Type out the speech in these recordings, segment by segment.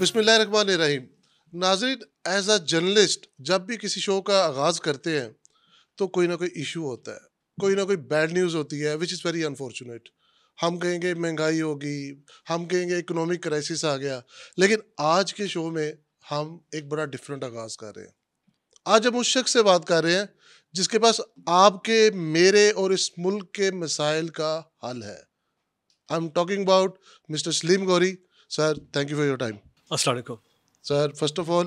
बिस्मिल्लाहिर्रहमानिर्रहीम। नाज़रीन, as a journalist जब भी किसी शो का आगाज़ करते हैं तो कोई ना कोई इशू होता है, कोई ना कोई बैड न्यूज़ होती है विच इज़ वेरी अनफॉर्चुनेट। हम कहेंगे महंगाई होगी, हम कहेंगे इकोनॉमिक क्राइसिस आ गया, लेकिन आज के शो में हम एक बड़ा डिफरेंट आगाज़ कर रहे हैं। आज हम उस शख्स से बात कर रहे हैं जिसके पास आपके, मेरे और इस मुल्क के मसाइल का हल है। I am talking about mister Saleem Gauri. Sir, thank you for your time. अस्सलाम वालेकुम। Sir, first of all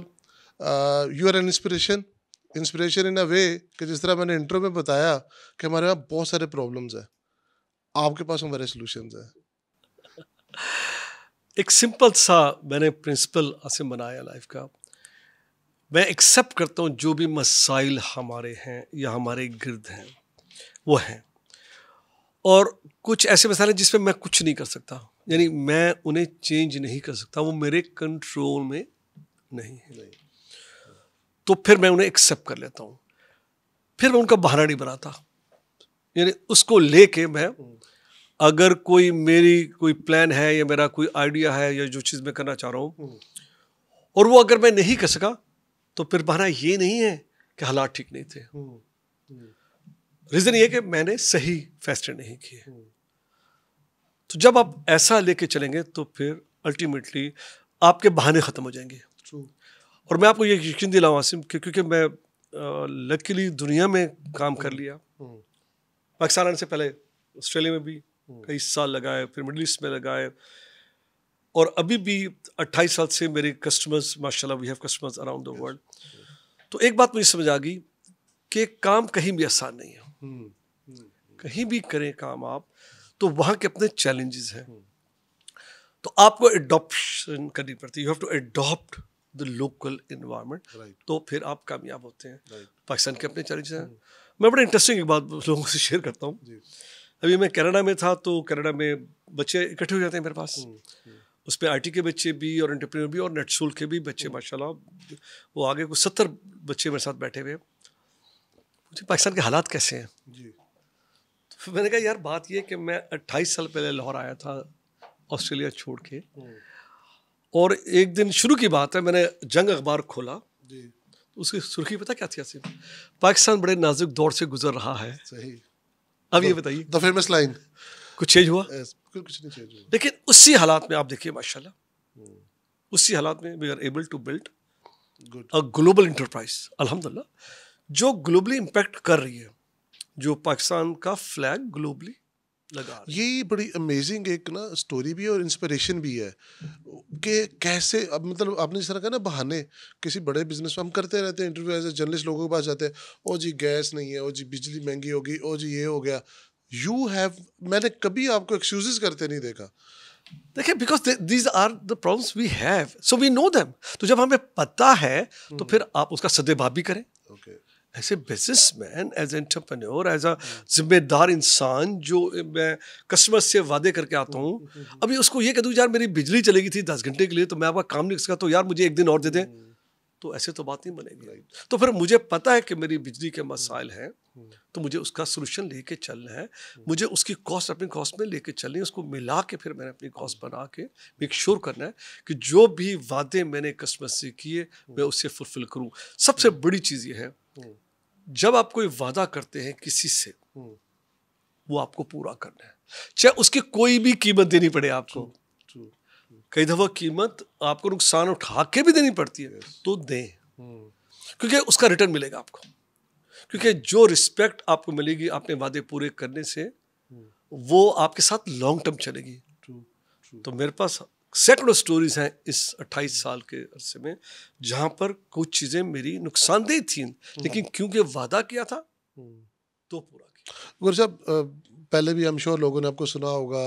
you are an inspiration. Inspiration in a way कि जिस तरह मैंने इंट्रो में बताया कि हमारे यहाँ बहुत सारे प्रॉब्लम्स हैं, आपके पास हमारे सॉल्यूशंस हैं। एक सिंपल सा मैंने प्रिंसिपल आसिम बनाया लाइफ का। मैं एक्सेप्ट करता हूँ जो भी मसाइल हमारे हैं या हमारे गिर्द हैं वो हैं, और कुछ ऐसे मसाइल हैं जिसमें मैं कुछ नहीं कर सकता, यानी मैं उन्हें चेंज नहीं कर सकता, वो मेरे कंट्रोल में नहीं है। तो फिर मैं उन्हें एक्सेप्ट कर लेता हूँ, फिर मैं उनका बहाना नहीं बनाता। यानी उसको लेके मैं, अगर कोई मेरी कोई प्लान है या मेरा कोई आइडिया है या जो चीज़ मैं करना चाह रहा हूँ और वो अगर मैं नहीं कर सका, तो फिर बहाना ये नहीं है कि हालात ठीक नहीं थे। रीज़न ये कि मैंने सही फैसले नहीं किए। तो जब आप ऐसा लेके चलेंगे तो फिर अल्टीमेटली आपके बहाने ख़त्म हो जाएंगे। और मैं आपको ये यकीन दिलाऊं आसिम, क्योंकि मैं लकीली दुनिया में काम कर लिया। पाकिस्तान आने से पहले ऑस्ट्रेलिया में भी कई साल लगाए, फिर मिडिल ईस्ट में लगाए, और अभी भी 28 साल से मेरे कस्टमर्स, माशाल्लाह we have customers around the world. तो एक बात मुझे समझ आ गई कि काम कहीं भी आसान नहीं है। कहीं भी करें काम आप, तो वहाँ के अपने चैलेंजेस हैं। तो आपको एडॉप्शन करनी पड़ती है, you have to adopt the local environment, तो फिर आप कामयाब होते हैं। पाकिस्तान के अपने चैलेंजेस हैं। मैं बड़ा इंटरेस्टिंग एक बात लोगों से शेयर करता हूँ। अभी मैं कनाडा में था, तो कनाडा में बच्चे इकट्ठे हो जाते हैं मेरे पास। उसमें आईटी के बच्चे भी और एंटरप्रेन्योर भी और नेटसूल के भी बच्चे, माशाल्लाह वो आगे कुछ 70 बच्चे मेरे साथ बैठे हुए। मुझे पाकिस्तान के हालात कैसे हैं जी। तो मैंने कहा यार बात ये कि मैं 28 साल पहले लाहौर आया था ऑस्ट्रेलिया छोड़ के, और एक दिन शुरू की बात है, मैंने जंग अखबार खोला जी। तो उसकी सुर्खी पता क्या थी आसिफ? पाकिस्तान बड़े नाजुक दौर से गुजर रहा है। सही। अब ये बताइए, द फेमस लाइन, कुछ चेंज हुआ? कुछ नहीं चेंज हुआ। लेकिन उसी हालात में आप देखिए माशाल्लाह, उसी हालात में we are able to build a global enterprise, अल्हम्दुलिल्लाह, जो ग्लोबली इम्पैक्ट कर रही है, जो पाकिस्तान का फ्लैग ग्लोबली लगा रही है। ये बड़ी अमेजिंग एक ना स्टोरी भी है और इंस्पिरेशन भी है कि कैसे, अब मतलब आपने जिस तरह कहा ना बहाने, किसी बड़े बिजनेस में हम करते रहते हैं इंटरव्यू, एज ए जर्नलिस्ट लोगों के पास जाते हैं, ओ जी गैस नहीं है, ओ जी बिजली महंगी होगी, ओ जी ये हो गया। यू हैव, मैंने कभी आपको एक्सक्यूजेस करते नहीं देखा। देखिए, because these are the problems we have, so we know them. तो जब हमें पता है तो फिर आप उसका सद्भाव भी करें। As a businessman, as entrepreneur, as a जिम्मेदार इंसान, जो मैं कस्टमर से वादे करके आता हूँ, अभी उसको ये कह दूँ यार मेरी बिजली चलेगी थी 10 घंटे के लिए, तो मैं आपका काम नहीं कर सका, तो यार मुझे एक दिन और दे दें, तो ऐसे तो बात नहीं बनेगी। तो फिर मुझे पता है कि मेरी बिजली के मसाइल हैं, तो मुझे उसका सोल्यूशन लेके चलना है, मुझे उसकी कॉस्ट अपनी कॉस्ट में लेके चलनी है, उसको मिला के फिर मैंने अपनी कॉस्ट बना के मेक श्योर करना है कि जो भी वादे मैंने कस्टमर से किए मैं उससे फुलफिल करूँ। सबसे बड़ी चीज़ ये है, जब आप कोई वादा करते हैं किसी से, वो आपको पूरा करना है, चाहे उसकी कोई भी कीमत देनी पड़े आपको। कई दफ़ा कीमत आपको नुकसान उठा के भी देनी पड़ती है, तो दें, क्योंकि उसका रिटर्न मिलेगा आपको। क्योंकि जो रिस्पेक्ट आपको मिलेगी अपने वादे पूरे करने से, वो आपके साथ लॉन्ग टर्म चलेगी। तो मेरे पास सैकड़ों स्टोरीज हैं इस 28 साल के अरसे में, जहाँ पर कुछ चीज़ें मेरी नुकसानदेह थी, लेकिन क्योंकि वादा किया था तो पूरा किया। गुरु साहब, पहले भी हम श्योर लोगों ने आपको सुना होगा,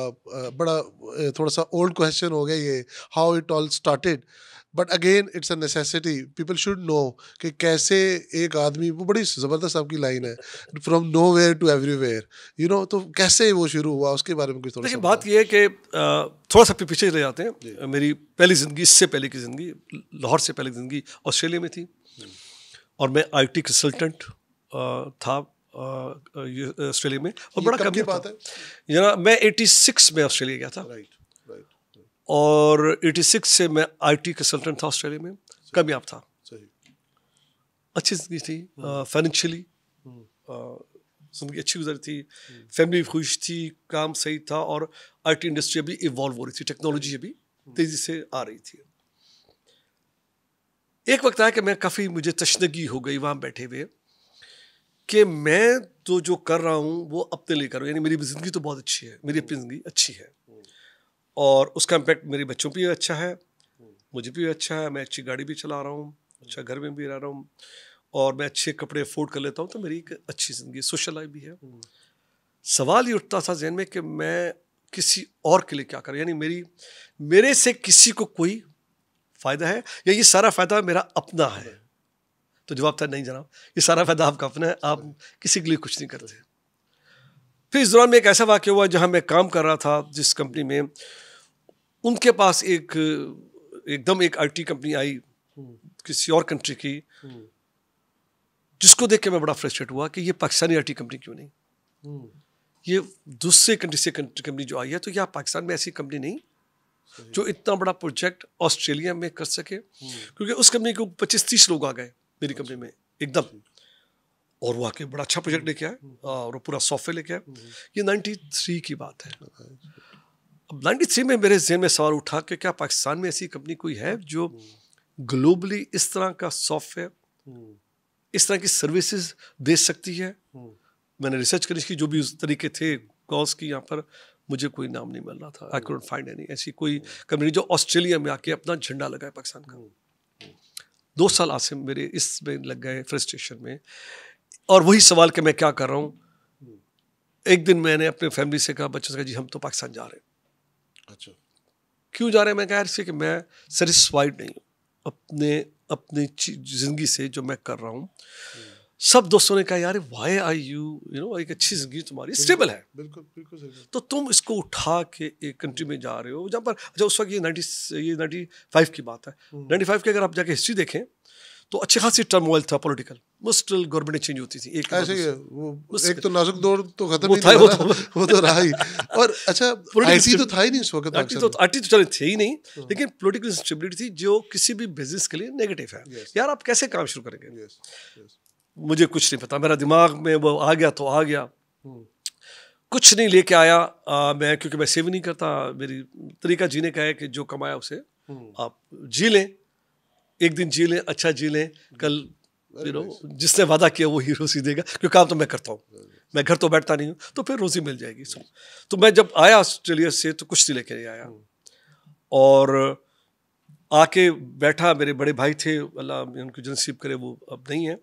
बड़ा थोड़ा सा ओल्ड क्वेश्चन हो गया ये, how it all started, but again it's a necessity, people should know कि कैसे एक आदमी, वो बड़ी ज़बरदस्त आपकी लाइन है, from nowhere to everywhere, you know, तो कैसे वो शुरू हुआ उसके बारे में कुछ थोड़ा सा देखिए, बात यह है कि थोड़ा सा पीछे चले जाते हैं। मेरी पहली ज़िंदगी, इससे पहले की ज़िंदगी, लाहौर से पहले की ज़िंदगी ऑस्ट्रेलिया में थी, और मैं IT कंसल्टेंट था ऑस्ट्रेलिया में। और बड़ा कम की बात है, मैं 86 में ऑस्ट्रेलिया गया था। और 86 से मैं IT कंसल्टेंट था ऑस्ट्रेलिया में, कामयाब था, सही। अच्छी जिंदगी थी, फाइनेंशियली जिंदगी अच्छी गुजरी थी, फैमिली खुश थी, काम सही था, और IT इंडस्ट्री अभी इवॉल्व हो रही थी, टेक्नोलॉजी अभी तेजी से आ रही थी। एक वक्त आया कि मैं काफ़ी, मुझे तशनगी हो गई वहाँ बैठे हुए कि मैं तो जो कर रहा हूँ वो अपने लिए कर रहा हूँ, यानी मेरी ज़िंदगी तो बहुत अच्छी है, मेरी अपनी ज़िंदगी अच्छी है, और उसका इम्पैक्ट मेरे बच्चों पे भी अच्छा है, मुझे भी अच्छा है, मैं अच्छी गाड़ी भी चला रहा हूँ, अच्छा घर में भी रह रहा हूँ, और मैं अच्छे कपड़े अफोर्ड कर लेता हूँ, तो मेरी एक अच्छी ज़िंदगी, सोशल लाइफ भी है। सवाल ये उठता था जहन में कि मैं किसी और के लिए क्या करूँ, यानी मेरे से किसी को कोई फ़ायदा है, या ये सारा फ़ायदा मेरा अपना है? तो जवाब था नहीं जनाब, ये सारा फ़ायदा आपका अपना है, आप किसी के लिए कुछ नहीं करते। फिर इस दौरान में एक ऐसा वाक़या हुआ जहाँ मैं काम कर रहा था जिस कंपनी में, उनके पास एकदम एक IT कंपनी आई किसी और कंट्री की, जिसको देख के मैं बड़ा फ्रस्ट्रेट हुआ कि ये पाकिस्तानी IT कंपनी क्यों नहीं, ये दूसरे कंट्री से कंपनी जो आई है, तो यहाँ पाकिस्तान में ऐसी कंपनी नहीं जो इतना बड़ा प्रोजेक्ट ऑस्ट्रेलिया में कर सके, क्योंकि उस कंपनी को 25-30 लोग आ गए मेरी कंपनी में एकदम, और वो आके बड़ा अच्छा प्रोजेक्ट लेके आए, और वो पूरा सॉफ्टवेयर लेके आए। ये 93 की बात है। अब 93 में मेरे जहन में सवाल उठा कि क्या पाकिस्तान में ऐसी कंपनी कोई है जो ग्लोबली इस तरह का सॉफ्टवेयर, इस तरह की सर्विसेज दे सकती है। मैंने रिसर्च करी इसकी, जो भी उस तरीके थे कॉल्स की, यहाँ पर मुझे कोई नाम नहीं मिल रहा था, आई कुडंट फाइंड एनी ऐसी कोई कंपनी जो ऑस्ट्रेलिया में आके अपना झंडा लगाए पाकिस्तान का। 2 साल आज से मेरे इसमें लग गए फ्रस्ट्रेशन में, और वही सवाल कि मैं क्या कर रहा हूँ। एक दिन मैंने अपने फैमिली से कहा, बच्चों से कहा, जी हम तो पाकिस्तान जा रहे हैं। अच्छा, क्यों जा रहे हैं? मैं कहा इससे कि मैं सेटिस्फाइड नहीं हूँ अपनी जिंदगी से जो मैं कर रहा हूँ। सब दोस्तों ने कहा यार व्हाई आर यू नो, एक अच्छी जिंदगी तुम्हारी स्टेबल है, बिल्कुल बिल्कुल सही, तो तुम इसको उठा के एक कंट्री में जा रहे हो जहाँ पर, अच्छा उस वक्त ये 95 की बात है, 95 की अगर आप जाके हिस्ट्री देखें तो अच्छी खासी टर्मोइल था पॉलिटिकल, मुश्किल गवर्नमेंट चेंज होती थी एक ऐसे ही है वो। मुश्किल। एक तो नाजुक दौर तो खत्म वो ही था, नहीं वो हुआ ना, वो तो रहा ही। और अच्छा, IT तो था ही नहीं उस वक्त पाकिस्तान में। आरटी तो चले थे ही नहीं, लेकिन पॉलिटिकल इंस्टेबिलिटी थी जो किसी भी बिजनेस के लिए नेगेटिव है। Yes. यार आप कैसे काम शुरू करेंगे? Yes, yes. मुझे कुछ नहीं पता, मेरा दिमाग में वो आ गया तो आ गया, कुछ नहीं लेके आया। मैं क्योंकि मैं सेव नहीं करता, मेरी तरीका जीने का है कि जो कमाया उसे आप जी लें, एक दिन जी लें, अच्छा जी लें, कल जिसने वादा किया वो ही रोजी देगा, क्योंकि काम तो मैं करता हूँ, मैं घर तो बैठता नहीं हूँ, तो फिर रोजी मिल जाएगी। तो मैं जब आया ऑस्ट्रेलिया से तो कुछ नहीं लेके नहीं आया, और आके बैठा, मेरे बड़े भाई थे, अल्लाह उनको जनसीब करे, वो अब नहीं है,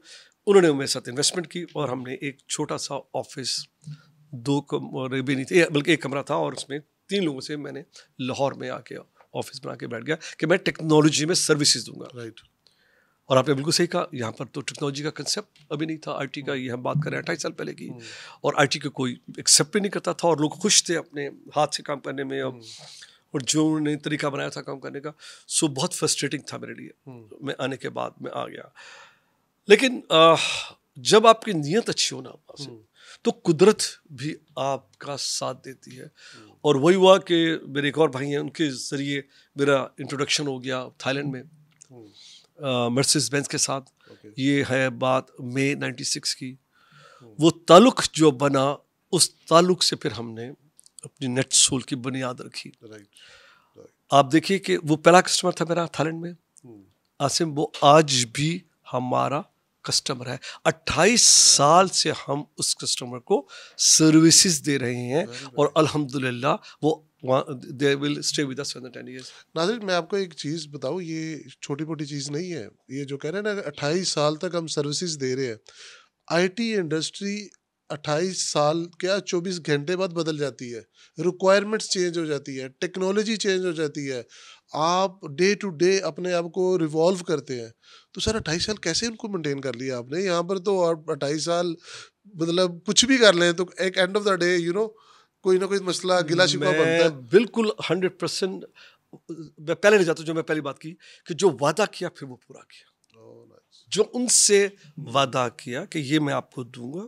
उन्होंने मेरे साथ इन्वेस्टमेंट की, और हमने एक छोटा सा ऑफिस, 2 कमरे भी नहीं थे, बल्कि 1 कमरा था, और उसमें 3 लोगों से मैंने लाहौर में आके ऑफिस बना के बैठ गया कि मैं टेक्नोलॉजी में सर्विसेज दूंगा। राइट। और आपने बिल्कुल सही कहा, यहाँ पर तो टेक्नोलॉजी का कंसेप्ट अभी नहीं था, IT का, ये हम बात करें 28 साल पहले की, और IT को कोई एक्सेप्ट भी नहीं करता था, और लोग खुश थे अपने हाथ से काम करने में, और जो उन्होंने तरीका बनाया था काम करने का, सो बहुत फ्रस्ट्रेटिंग था मेरे लिए। मैं आने के बाद मैं आ गया, लेकिन जब आपकी नीयत अच्छी हो ना, तो कुदरत भी आपका साथ देती है। और वही हुआ कि मेरे एक और भाई हैं, उनके ज़रिए मेरा इंट्रोडक्शन हो गया थाईलैंड में मर्सिडीज बेंज के साथ। ये है बात मई 96 की। वो ताल्लुक जो बना, उस ताल्लुक से फिर हमने अपनी नेट सोल की बुनियाद रखी। आप देखिए कि वो पहला कस्टमर था मेरा थाईलैंड में, आसिम, वो आज भी हमारा कस्टमर है। 28 साल से हम उस कस्टमर को सर्विसेज दे रहे हैं, और अल्हम्दुलिल्लाह वो they will stay with us for 10 years. नाज़रीन, मैं आपको एक चीज़ बताऊँ, ये छोटी मोटी चीज़ नहीं है। ये जो कह रहे हैं ना 28 साल तक हम सर्विसेज दे रहे हैं, IT इंडस्ट्री 28 साल क्या 24 घंटे बाद बदल जाती है, रिक्वायरमेंट्स चेंज हो जाती है, टेक्नोलॉजी चेंज हो जाती है, आप डे टू डे अपने आप को रिवॉल्व करते हैं। तो सर 28 साल कैसे उनको मेंटेन कर लिया आपने? यहाँ पर तो आप 28 साल मतलब कुछ भी कर लें तो एक एंड ऑफ द डे कोई ना कोई मसला गिला शिकवा बनता है। बिल्कुल 100% मैं पहले नहीं जाता, जो मैं पहली बात की कि जो वादा किया फिर वो पूरा किया। जो उनसे वादा किया कि ये मैं आपको दूंगा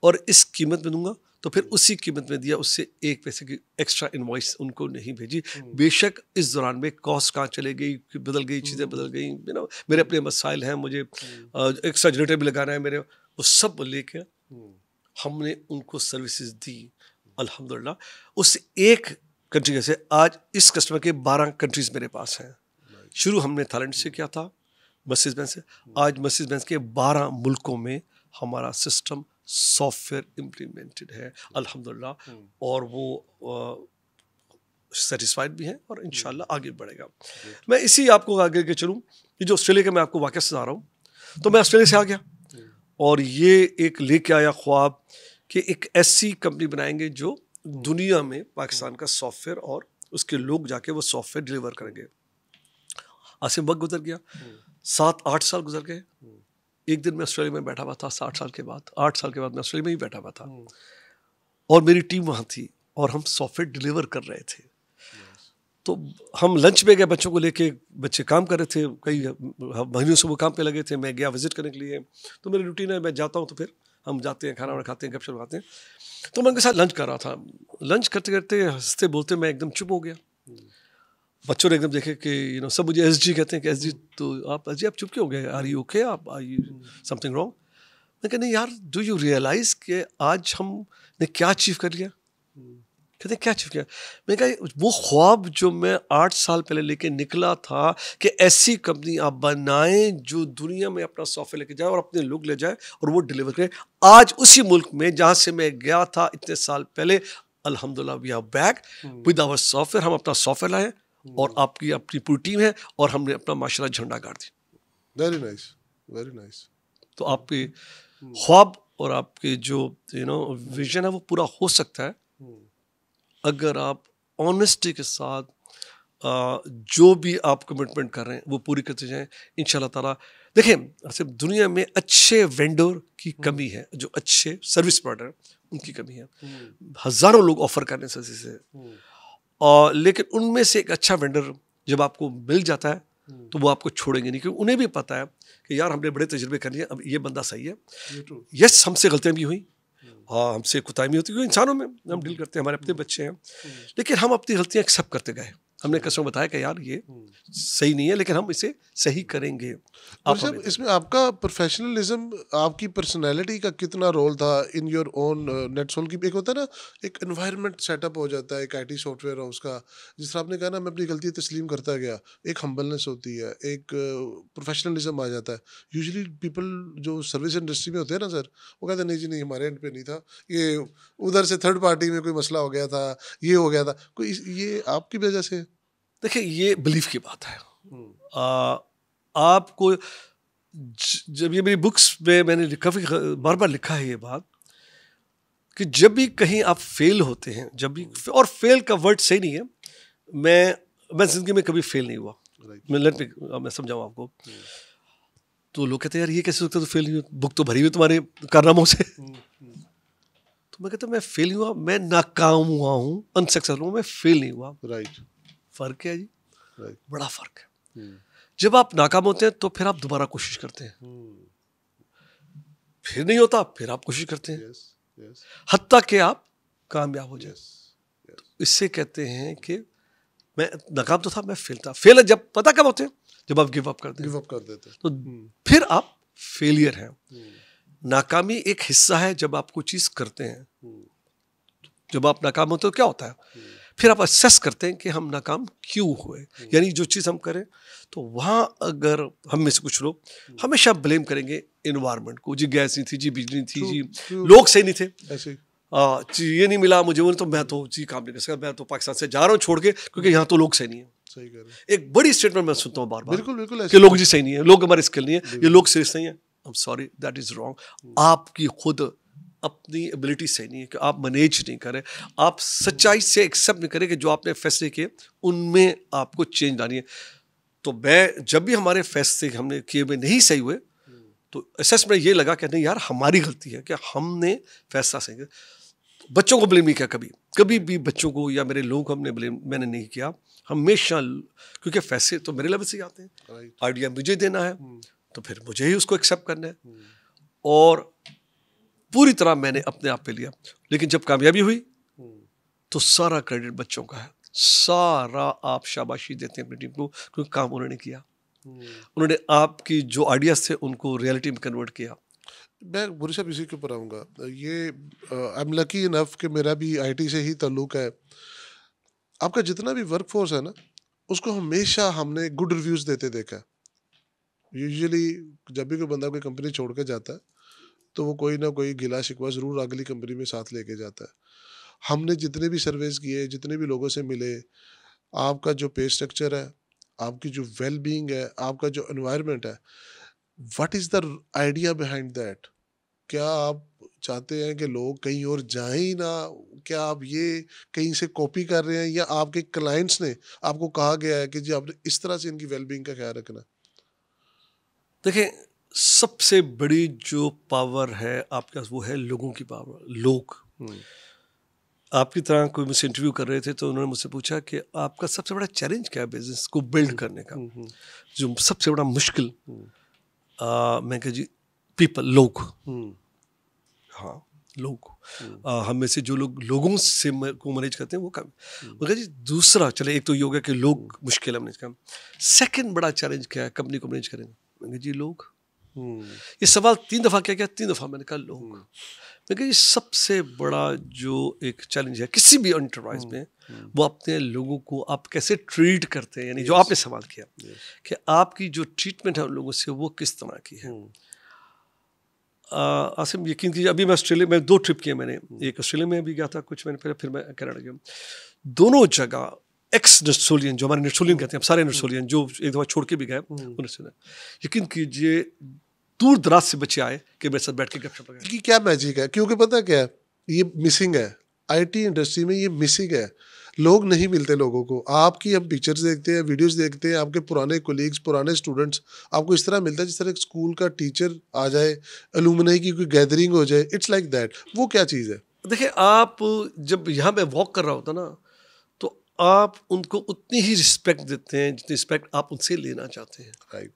और इस कीमत में दूंगा, तो फिर उसी कीमत में दिया, उससे एक पैसे की एक्स्ट्रा इनवॉइस उनको नहीं भेजी। बेशक इस दौरान में कॉस्ट कहाँ चले गई, बदल गई, चीज़ें बदल गई, मेरे अपने मसाइल हैं, मुझे एक्स्ट्रा जनरेटर भी लगाना है मेरे, वो सब लेके हमने उनको सर्विसेज दी अल्हम्दुलिल्लाह। उस एक कंट्री जैसे आज इस कस्टमर के 12 कंट्रीज मेरे पास हैं। शुरू हमने थाईलैंड से किया था, मर्सिडीज बेंज से, आज मर्सिडीज बेंज के 12 मुल्कों में हमारा सिस्टम सॉफ्टवेयर इम्प्लीमेंटेड है अल्हम्दुलिल्लाह, और वो सेटिस्फाइड भी हैं और इंशाल्लाह आगे बढ़ेगा। मैं इसी आपको आगे के चलूँ, ये जो ऑस्ट्रेलिया का मैं आपको वाक़या सुना रहा हूँ, तो मैं ऑस्ट्रेलिया से आ गया और ये एक लेके आया ख्वाब कि एक ऐसी कंपनी बनाएंगे जो दुनिया में पाकिस्तान का सॉफ्टवेयर और उसके लोग जाके वो सॉफ्टवेयर डिलीवर करेंगे। आज से वक्त गुजर गया, 7-8 साल गुजर गए। एक दिन मैं ऑस्ट्रेलिया में बैठा हुआ था 8 साल के बाद मैं ऑस्ट्रेलिया में ही बैठा हुआ था और मेरी टीम वहाँ थी और हम सॉफ्टवेयर डिलीवर कर रहे थे। तो हम लंच पे गए बच्चों को लेके, बच्चे काम कर रहे थे, कई महीनों से वो काम पे लगे थे, मैं गया विजिट करने के लिए। तो मेरी रूटीन है, मैं जाता हूँ तो फिर हम जाते हैं, खाना वाना खाते हैं, गपशप खाते हैं। तो मैं उनके साथ लंच कर रहा था, लंच करते करते हंसते बोलते मैं एकदम चुप हो गया। बच्चों ने एकदम देखे कि सब मुझे एसजी कहते हैं कि एसजी, तो आप एसजी आप चुप क्यों हो गए, आर यू ओके, आप आर यू समथिंग रॉन्ग? मैं कहते नहीं यार, डू यू रियलाइज कि आज हमने क्या अचीव कर लिया? कहते क्या अचीव किया? मैं कहा वो ख्वाब जो मैं 8 साल पहले लेके निकला था कि ऐसी कंपनी आप बनाएं जो दुनिया में अपना सॉफ्टवेयर लेके जाए और अपने लोग ले जाए और वो डिलीवर करे, आज उसी मुल्क में जहाँ से मैं गया था इतने साल पहले, अल्हम्दुलिल्लाह we are back with our software. हम अपना सॉफ्टवेयर लाए और आपकी अपनी पूरी टीम है और हमने अपना माशाल्लाह झंडा गाड़ दी। Very nice, very nice. तो आपके ख्वाब और आपके जो विजन है वो पूरा हो सकता है अगर आप ऑनेस्टी के साथ जो भी आप कमिटमेंट कर रहे हैं वो पूरी करते जाएं इंशाल्लाह ताला। देखिए सिर्फ दुनिया में अच्छे वेंडर की कमी है, जो अच्छे सर्विस प्रोवाइडर उनकी कमी है। हज़ारों लोग ऑफर करने से और लेकिन उनमें से एक अच्छा वेंडर जब आपको मिल जाता है तो वो आपको छोड़ेंगे नहीं, क्योंकि उन्हें भी पता है कि यार हमने बड़े तजुर्बे कर लिए, अब ये बंदा सही है। यस, हमसे गलतियाँ भी हुई, हाँ हमसे कोताही भी होती है, इंसानों में हम डील करते हैं, हमारे अपने बच्चे हैं, लेकिन हम अपनी गलतियाँ एक्सेप्ट करते गए। हमने कस्टमर बताया कि यार ये सही नहीं है लेकिन हम इसे सही करेंगे। और जब इसमें आपका प्रोफेशनलिज्म, आपकी पर्सनैलिटी का कितना रोल था इन योर ओन नेटसोल की? एक होता है ना, एक एनवायरनमेंट सेटअप हो जाता है एक आईटी सॉफ्टवेयर हाउस का, जिस तरह आपने कहा ना मैं अपनी गलती तस्लीम करता गया, एक हम्बलनेस होती है, एक प्रोफेशनलिज्म आ जाता है। यूजुअली पीपल जो सर्विस इंडस्ट्री में होते हैं ना सर, वो कहते हैं नहीं जी नहीं, हमारे एंड पे नहीं था, ये उधर से थर्ड पार्टी में कोई मसला हो गया था, ये हो गया था, कोई ये आपकी वजह से? देखिए ये बिलीफ की बात है। आपको जब ये मेरी बुक्स में मैंने काफ़ी बार बार लिखा है ये बात कि जब भी कहीं आप फेल होते हैं, जब भी, और फेल का वर्ड सही नहीं है, मैं जिंदगी में कभी फेल नहीं हुआ। मैं समझाऊँ आपको, तो लोग कहते हैं यार ये कैसे सकता, तो फेल नहीं हुआ, बुक तो भरी हुई तुम्हारे कारनामों से। तो मैं कहता मैं फेल नहीं हुआ, मैं नाकाम हुआ हूँ, अनसक्सेसफुल हूँ, मैं फेल नहीं हुआ। राइट, फर्क है जी, बड़ा फर्क है। जब आप नाकाम होते हैं तो फिर आप दोबारा कोशिश करते हैं, फिर नहीं होता फिर आप कोशिश करते हैं, हत्ता कि आप कामयाब हो जाए। तो इससे कहते हैं कि मैं नाकाम तो था, मैं फेल था। फेल जब पता कब होते हैं, जब आप गिव अप कर देते हैं, तो फिर आप फेलियर हैं। नाकामी एक हिस्सा है जब आप कोई चीज़ करते हैं। जब आप नाकाम होते हो क्या होता है, फिर आप असेस करते हैं कि हम नाकाम क्यों हुए, यानी जो चीज़ हम करें। तो वहाँ अगर हम में से कुछ लोग हमेशा ब्लेम करेंगे इन्वायरमेंट को, जी गैस नहीं थी, जी बिजली नहीं थी, जी लोग सही नहीं थे, जी ये नहीं मिला मुझे, वो नहीं, तो मैं तो जी काम नहीं कर सकता, मैं तो पाकिस्तान से जा रहा हूँ छोड़ के, क्योंकि यहाँ तो लोग सही नहीं है। सही कह रहे हैं। एक बड़ी स्टेटमेंट मैं सुनता हूँ बार बार, बिल्कुल बिल्कुल कि लोग जी सही नहीं है, लोग हमारे स्किल नहीं है, ये लोग सीरियस नहीं है। I am sorry, that is wrong. आपकी खुद अपनी एबिलिटी सही नहीं है कि आप मैनेज नहीं करें, आप सच्चाई से एक्सेप्ट नहीं करें कि जो आपने फैसले किए उनमें आपको चेंज लानी है। तो मैं जब भी हमारे फैसले हमने किए हुए नहीं सही हुए तो असेसमेंट ये लगा कि नहीं यार हमारी गलती है कि हमने फैसला सही किया। बच्चों को ब्लेम नहीं किया, कभी भी बच्चों को या मेरे लोगों को हमने ब्लेम मैंने नहीं किया हमेशा, क्योंकि फैसले तो मेरे लेवल से ही आते हैं, आइडिया मुझे देना है, तो फिर मुझे ही उसको एक्सेप्ट करना है, और पूरी तरह मैंने अपने आप पे लिया। लेकिन जब कामयाबी हुई तो सारा क्रेडिट बच्चों का है, सारा आप शाबाशी देते हैं अपनी टीम को, क्योंकि काम उन्होंने किया, उन्होंने आपकी जो आइडियाज थे उनको रियलिटी में कन्वर्ट किया। मैं बुरी साहब इसी के ऊपर आऊँगा। ये आई एम लकी इनफ कि मेरा भी आईटी से ही ताल्लुक है। आपका जितना भी वर्क फोर्स है ना, उसको हमेशा हमने गुड रिव्यूज देते देखा है। यूजुअली जब भी कोई बंदा कोई कंपनी छोड़ के जाता है तो वो कोई ना कोई गिला शिकवा जरूर अगली कंपनी में साथ लेके जाता है। हमने जितने भी सर्वेस किए, जितने भी लोगों से मिले, आपका जो पे स्ट्रक्चर है, आपकी जो वेल बीइंग है, आपका जो एनवायरनमेंट है, what is the idea behind that? क्या आप चाहते हैं कि लोग कहीं और जाएं ही ना? क्या आप ये कहीं से कॉपी कर रहे हैं, या आपके क्लाइंट्स ने आपको कहा गया है कि जी आपने इस तरह से इनकी वेलबींग का ख्याल रखना? देखिए, सबसे बड़ी जो पावर है आपके पास वो है लोगों की पावर। लोग आपकी तरह कोई मुझसे इंटरव्यू कर रहे थे तो उन्होंने मुझसे पूछा कि आपका सबसे बड़ा चैलेंज क्या है बिजनेस को बिल्ड करने का, जो सबसे बड़ा मुश्किल। मैं कहा जी पीपल, लोग। हाँ, लोग। हम में से जो लोग लोगों से को मैनेज करते हैं वो काम। मगर जी दूसरा, चले एक तो ये हो गया कि लोग मुश्किल है मैनेज करना, सेकंड बड़ा चैलेंज क्या है कंपनी को मैनेज करेंगे? मैं कहा जी लोग। ये सवाल 3 दफा किया गया, 3 दफा मैंने कहा लोग। मैं कहा ये सबसे बड़ा जो एक चैलेंज है किसी भी एंटरप्राइज में, वो अपने लोगों को आप कैसे ट्रीट करते हैं, यानी जो आपने सवाल किया कि आपकी जो ट्रीटमेंट है उन लोगों से वो किस तरह की है। आसिम यकीन कीजिए, अभी मैं ऑस्ट्रेलिया में 2 ट्रिप किए मैंने, एक ऑस्ट्रेलिया में भी गया था कुछ महीने पहले, फिर मैं कनाडा गया। दोनों जगह एक्स नर्सोलियन, जो हमारे नर्सोलियन कहते हैं, सारे नर्सोलियन जो एक दफा छोड़ के भी गए, यकीन कीजिए दूर दराज से बच्चे आए कि मेरे साथ बैठ के गपशप लगाए। कि क्या मैजिक है? क्योंकि पता क्या है, ये मिसिंग है आईटी इंडस्ट्री में, ये मिसिंग है। लोग नहीं मिलते लोगों को। आपकी हम पिक्चर्स देखते हैं, वीडियोस देखते हैं, आपके पुराने कोलीग्स, पुराने स्टूडेंट्स आपको इस तरह मिलता है जिस तरह एक स्कूल का टीचर आ जाए, अलुमनी की कोई गैदरिंग हो जाए, इट्स लाइक दैट। वो क्या चीज़ है? देखिए, आप जब यहाँ पे वॉक कर रहा होता ना, तो आप उनको उतनी ही रिस्पेक्ट देते हैं जितनी रिस्पेक्ट आप उनसे लेना चाहते हैं। राइट।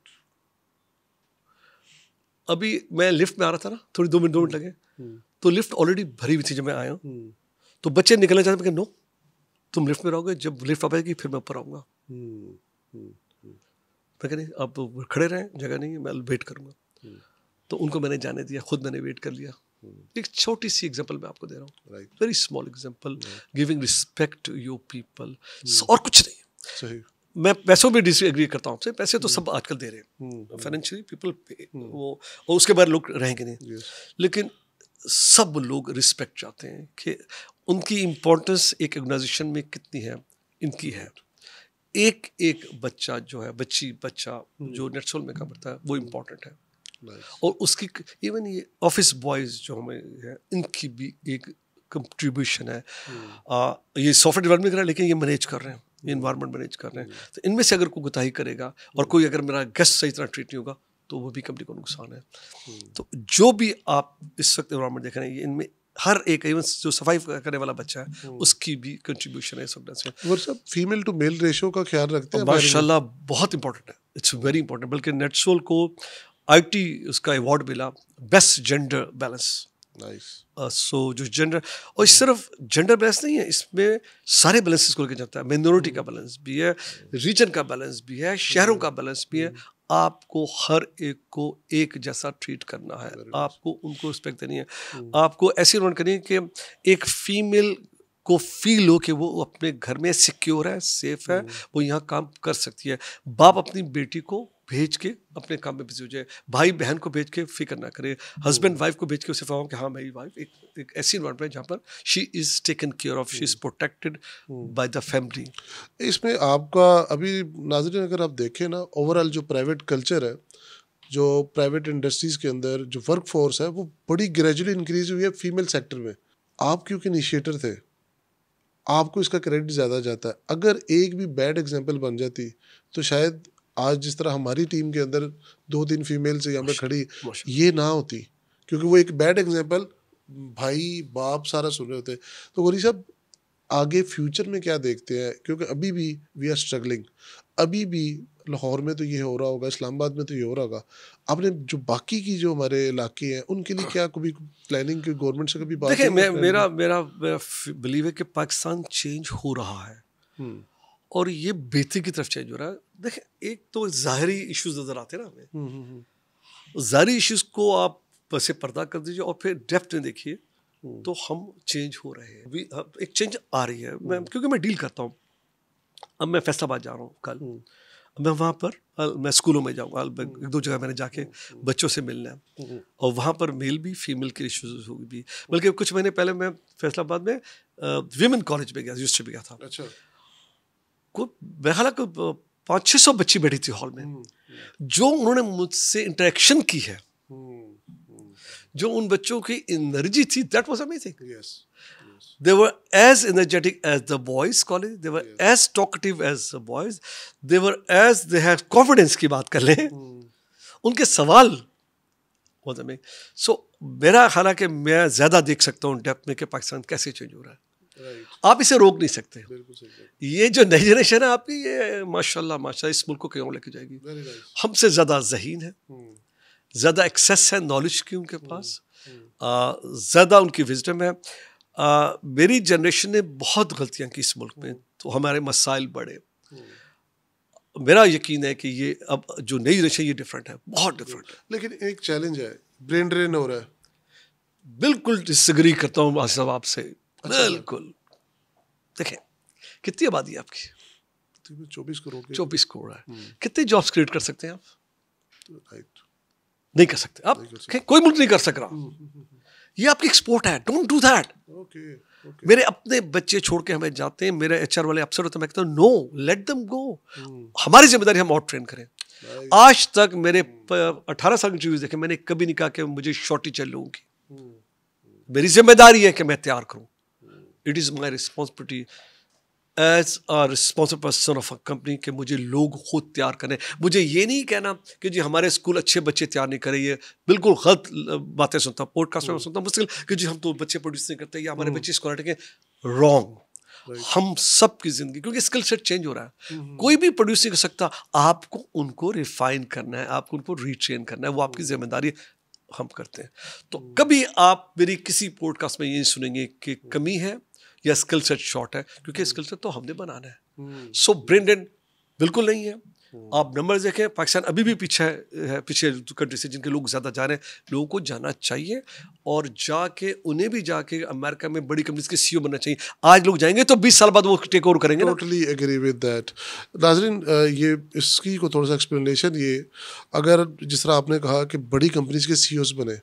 अभी मैं लिफ्ट में आ रहा था ना, थोड़ी 2 मिनट लगे, तो लिफ्ट ऑलरेडी भरी हुई थी जब मैं आया हूँ। तो बच्चे निकलना चाहते हैं, नो तुम लिफ्ट में रहोगे, जब लिफ्ट आ पाएगी फिर मैं ऊपर आऊँगा। मैं कह नहीं, आप खड़े रहें, जगह नहीं है, मैं वेट करूँगा। तो उनको मैंने जाने दिया, खुद मैंने वेट कर लिया। एक छोटी सी एग्जांपल मैं आपको दे रहा हूँ, very small example, giving respect to your people, और कुछ नहीं। सही। मैं पैसों में डिसएग्री करता हूँ आपसे, पैसे तो सब आजकल दे रहे हैं, फाइनेंशियली पीपल पे, वो और उसके बाद लोग रहेंगे नहीं, लेकिन सब लोग रिस्पेक्ट चाहते हैं कि उनकी इम्पोर्टेंस एक ऑर्गेनाइजेशन में कितनी है, इनकी है। एक एक बच्चा जो है, बच्चा जो नेटसोल में काम करता है वो इम्पोर्टेंट है। और उसकी इवन ये ऑफिस बॉयज जो हमें है, इनकी भी एक कंट्रीब्यूशन है। ये सॉफ्टवेयर डेवलपमेंट कर रहे हैं, लेकिन ये मैनेज कर रहे हैं, ये इन्वायरमेंट मैनेज कर रहे हैं। तो इनमें से अगर कोई कोताही करेगा और कोई अगर मेरा गेस्ट सही तरह ट्रीट नहीं होगा तो वो भी कंपनी को नुकसान है। तो जो भी आप इस वक्त इन्वायरमेंट देख रहे हैं, इनमें हर एक, इवन जो सफाई करने वाला बच्चा है उसकी भी कंट्रीब्यूशन है इस ऑर्गेनाइजेशन। वो सब फीमेल टू मेल रेशियो का ख्याल रखते हैं माशाल्लाह, बहुत इंपॉर्टेंट है, इट्स वेरी इंपॉर्टेंट। बल्कि नेटसोल को आईटी उसका अवार्ड मिला बेस्ट जेंडर बैलेंस। नाइस। सो जो जेंडर, और सिर्फ जेंडर बैलेंस नहीं है, इसमें सारे बैलेंसेस को लेकर जाता है। मिनोरिटी का बैलेंस भी है, रीजन का बैलेंस भी है, शहरों का बैलेंस भी है। आपको हर एक को एक जैसा ट्रीट करना है, आपको उनको रिस्पेक्ट देनी है, आपको ऐसी रन करनी है कि एक फीमेल को फील हो कि वो अपने घर में सिक्योर है, सेफ है, वो यहाँ काम कर सकती है। बाप अपनी बेटी को भेज के अपने काम में बिजी हो जाए, भाई बहन को भेज के फिक्र ना करे, हस्बैंड वाइफ को भेज के उसे फहमाओ कि हाँ मेरी वाइफ एक ऐसी इन्वायरमेंट है जहाँ पर she is taken care of, she is protected by the family. इसमें आपका अभी नाज़रीन अगर आप देखें ना, ओवरऑल जो प्राइवेट कल्चर है, जो प्राइवेट इंडस्ट्रीज़ के अंदर जो वर्क फोर्स है, वो बड़ी ग्रेजुअली इंक्रीज हुई है फीमेल सेक्टर में। आप क्योंकि इनिशिएटर थे, आपको इसका क्रेडिट ज़्यादा जाता है। अगर एक भी बैड एग्जांपल बन जाती तो शायद आज जिस तरह हमारी टीम के अंदर 2-3 फीमेल्स यहाँ पे खड़ी, ये ना होती, क्योंकि वो एक बैड एग्जांपल भाई बाप सारा सुन रहे होते। तो गौरी साहब, आगे फ्यूचर में क्या देखते हैं, क्योंकि अभी भी वी आर स्ट्रगलिंग, अभी भी लाहौर में तो ये हो रहा होगा, इस्लामाबाद में तो ये हो रहा होगा, आपने जो बाकी की जो हमारे इलाके हैं उनके लिए क्या कभी प्लानिंग की गवर्नमेंट से कभी बात देखिए, हुई मैं है मेरा planning? मेरा मेरा बिलीव है कि पाकिस्तान चेंज हो रहा है हम्म और ये बेहतरी की तरफ चेंज हो रहा है। देखिए, एक तो ज़ाहरी इश्यूज नज़र आते हैं ना हमें, हम्म हम्म ज़ाहरी इश्यूज को आप वैसे पर्दा कर दीजिए और फिर डेप्थ में देखिए, हम्म तो हम चेंज हो रहे हैं। अभी एक चेंज आ रही है, मैं क्योंकि मैं डील करता हूँ। अब मैं फैसलाबाद जा रहा हूँ कल, हम्म अब मैं वहाँ पर मैं स्कूलों में जाऊँगा, एक दो जगह मैंने जाके बच्चों से मिलना है, हम्म और वहाँ पर मेल भी फीमेल के इश्यूज होगी भी। बल्कि कुछ महीने पहले मैं फैसलाबाद में विमेन कॉलेज में गया, यूनिवर्सिटी में गया था। अच्छा को मेरा ख्याल है कि 500-600 बच्ची बैठी थी हॉल में, जो उन्होंने मुझसे इंटरेक्शन की है, जो उन बच्चों की एनर्जी थी, that was amazing. Yes They were as energetic as the boys college. They were Yes. as talkative as the boys. They had confidence की बात कर लें, उनके सवाल बहुत हमें। सो मेरा ख्याल है कि मैं ज़्यादा देख सकता हूँ डेप्थ में कि पाकिस्तान कैसे चेंज हो रहा है। राइट, आप इसे रोक नहीं सकते। बिल्कुल सही बात, ये जो नई जनरेशन है आपकी, ये माशाल्लाह माशाल्लाह इस मुल्क को कहीं और लेके जाएगी। Very nice. हमसे ज़्यादा ज़हीन है, ज़्यादा एक्सेस है नॉलेज की उनके पास, ज़्यादा उनकी विजडम है। मेरी जनरेशन ने बहुत गलतियां की इस मुल्क में, तो हमारे मसाइल बढ़े। मेरा यकीन है कि ये अब जो नई जनरेशन ये डिफरेंट है, बहुत डिफरेंट है। लेकिन एक चैलेंज है, ब्रेन ड्रेन हो रहा है। बिल्कुल डिसएग्री करता हूँ आसिफ आपसे, अच्छा, बिल्कुल। देखें, कितनी आबादी है आपकी? 24 करोड़ के। 24 करोड़ है। कितनी जॉब्स क्रिएट कर सकते हैं आप? राइट, नहीं कर सकते आप। नहीं कर सकते। कोई मुल्क नहीं कर सक रहा। ये आपकी एक्सपोर्ट है, don't do that. Okay okay. मेरे अपने बच्चे छोड़ के हमें जाते हैं, मेरे एचआर वाले अफसर होते हैं, मैं कहता हूँ नो, लेट देम गो। हमारी जिम्मेदारी हम और ट्रेन करें। आज तक मेरे 18 साल के इंटरव्यूज देखे, मैंने कभी नहीं कहा कि मुझे शॉर्टेज चाहिए लोगों की। मेरी जिम्मेदारी है कि मैं तैयार करूं। It is my responsibility as a responsible person of a company कि मुझे लोग खुद तैयार करें। मुझे ये नहीं कहना कि जी हमारे स्कूल अच्छे बच्चे तैयार नहीं करे, ये बिल्कुल गलत बातें सुनता हूँ पॉडकास्ट में सुनता हूँ मुश्किल कि जी हम तो बच्चे प्रोड्यूस नहीं करते या हमारे बच्चे स्कॉलर के। रॉन्ग। हम सब की जिंदगी, क्योंकि स्किल सेट चेंज हो रहा है, कोई भी प्रोड्यूस नहीं कर सकता। आपको उनको रिफाइन करना है, आपको उनको रीट्रेन करना है, वो आपकी जिम्मेदारी हम करते हैं। तो कभी आप मेरी किसी पॉडकास्ट में ये सुनेंगे कि कमी है या स्किल सेट शॉर्ट है, क्योंकि स्किल सेट तो हमने बनाना है। सो ब्रेन ड्रेन बिल्कुल नहीं है। आप नंबर्स देखें, पाकिस्तान अभी भी पीछे है, पीछे कंट्री से जिनके लोग ज़्यादा जा रहे हैं। लोगों को जाना चाहिए और जाके उन्हें भी जाके अमेरिका में बड़ी कंपनीज के सीईओ बनना चाहिए। आज लोग जाएंगे तो 20 साल बाद वो टेक ओवर करेंगे ना। Totally agree with that. नाज़रीन, ये इसकी को थोड़ा सा एक्सप्लेनेशन, ये अगर जिस तरह आपने कहा कि बड़ी कंपनीज के सीईओज बने,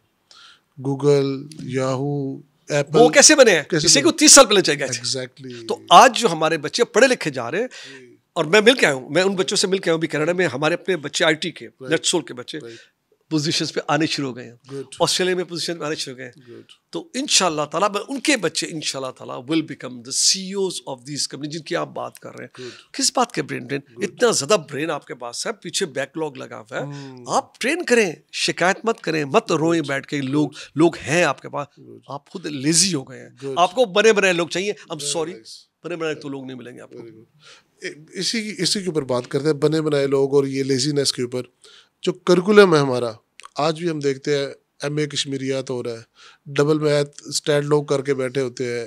गूगल, याहू, एप्पल, वो कैसे बने हैं? कैसे इसे बने? को 30 साल पहले चाहिए गए थे। एग्जैक्टली। तो आज जो हमारे बच्चे पढ़े लिखे जा रहे हैं, और मैं मिल के आया हूँ, मैं उन बच्चों से मिल के आया हूँ भी कनाडा में, हमारे अपने बच्चे आईटी के नेटसोल के बच्चे पोजीशंस पे आने शुरू हो गए हैं। Good. ऑस्ट्रेलिया में पोजीशन में आने शुरू हो गए हैं। Good. तो इंशाल्लाह ताला उनके बच्चे इंशाल्लाह ताला will become the CEOs of this company जिनकी आप बात कर रहे हैं। Good. किस बात के ब्रेन ड्रेन? इतना ज्यादा ब्रेन आपके पास है, पीछे बैकलॉग लगा हुआ है। आप ट्रेन करें, शिकायत मत करें, मत रोएं बैठ के। लोग हैं आपके पास, आप खुद लेजी हो गए हैं। आपको बने बनाए लोग चाहिए। आई एम सॉरी, बने बनाए तो लोग नहीं मिलेंगे आपको। इसी के ऊपर बात करते हैं, बने बनाए लोग और ये लेजीनेस के ऊपर। जो करिकुलम है हमारा, आज भी हम देखते हैं एमए कश्मीरियात हो रहा है, डबल मैथ स्टैट लोग करके बैठे होते हैं।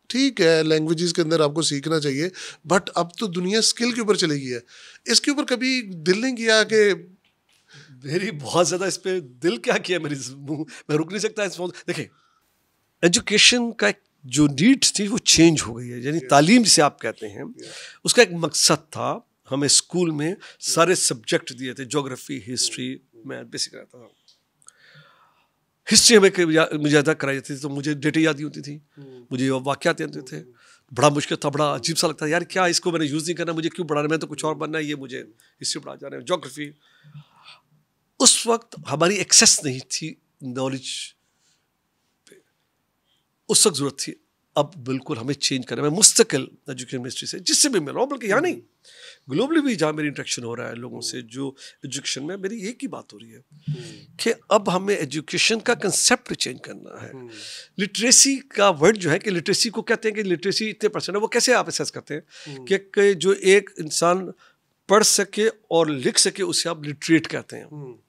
ठीक है, लैंग्वेजेस के अंदर आपको सीखना चाहिए, बट अब तो दुनिया स्किल के ऊपर चली गई है। इसके ऊपर कभी दिल नहीं किया कि मेरी बहुत ज़्यादा इस पर दिल क्या किया, मैं रुक नहीं सकता इस। देखिए, एजुकेशन का एक जो नीड थी वो चेंज हो गई है। यानी तालीम जिसे आप कहते हैं, उसका एक मकसद था। हमें स्कूल में सारे सब्जेक्ट दिए थे, ज्योग्राफी, हिस्ट्री, मैथ, बेसिक रहता था। हिस्ट्री हमें मुझे याद कराई जाती थी तो मुझे डेटे याद नहीं होती थी, मुझे वाक़यात याद होते थे। बड़ा मुश्किल था, बड़ा अजीब सा लगता था, यार क्या इसको मैंने यूज़ नहीं करना, मुझे क्यों पढ़ाना, मैं तो कुछ और बनना है, ये मुझे हिस्ट्री पढ़ा जा रहे हैं, ज्योग्राफी। उस वक्त हमारी एक्सेस नहीं थी नॉलेज पे, उस वक्त ज़रूरत थी अब बिल्कुल हमें चेंज करना है। मैं मुस्तकिल एजुकेशन मिनिस्ट्री से जिससे भी मिल रहा हूँ, बल्कि यहाँ नहीं, ग्लोबली भी जहाँ मेरी इंटरेक्शन हो रहा है लोगों से, जो एजुकेशन में मेरी एक ही बात हो रही है कि अब हमें एजुकेशन का कंसेप्ट चेंज करना है। लिटरेसी का वर्ड जो है कि लिटरेसी को कहते हैं कि लिटरेसी इतने परसेंट है, वो कैसे आप असेस करते हैं कि जो एक इंसान पढ़ सके और लिख सके उसे आप लिटरेट कहते हैं।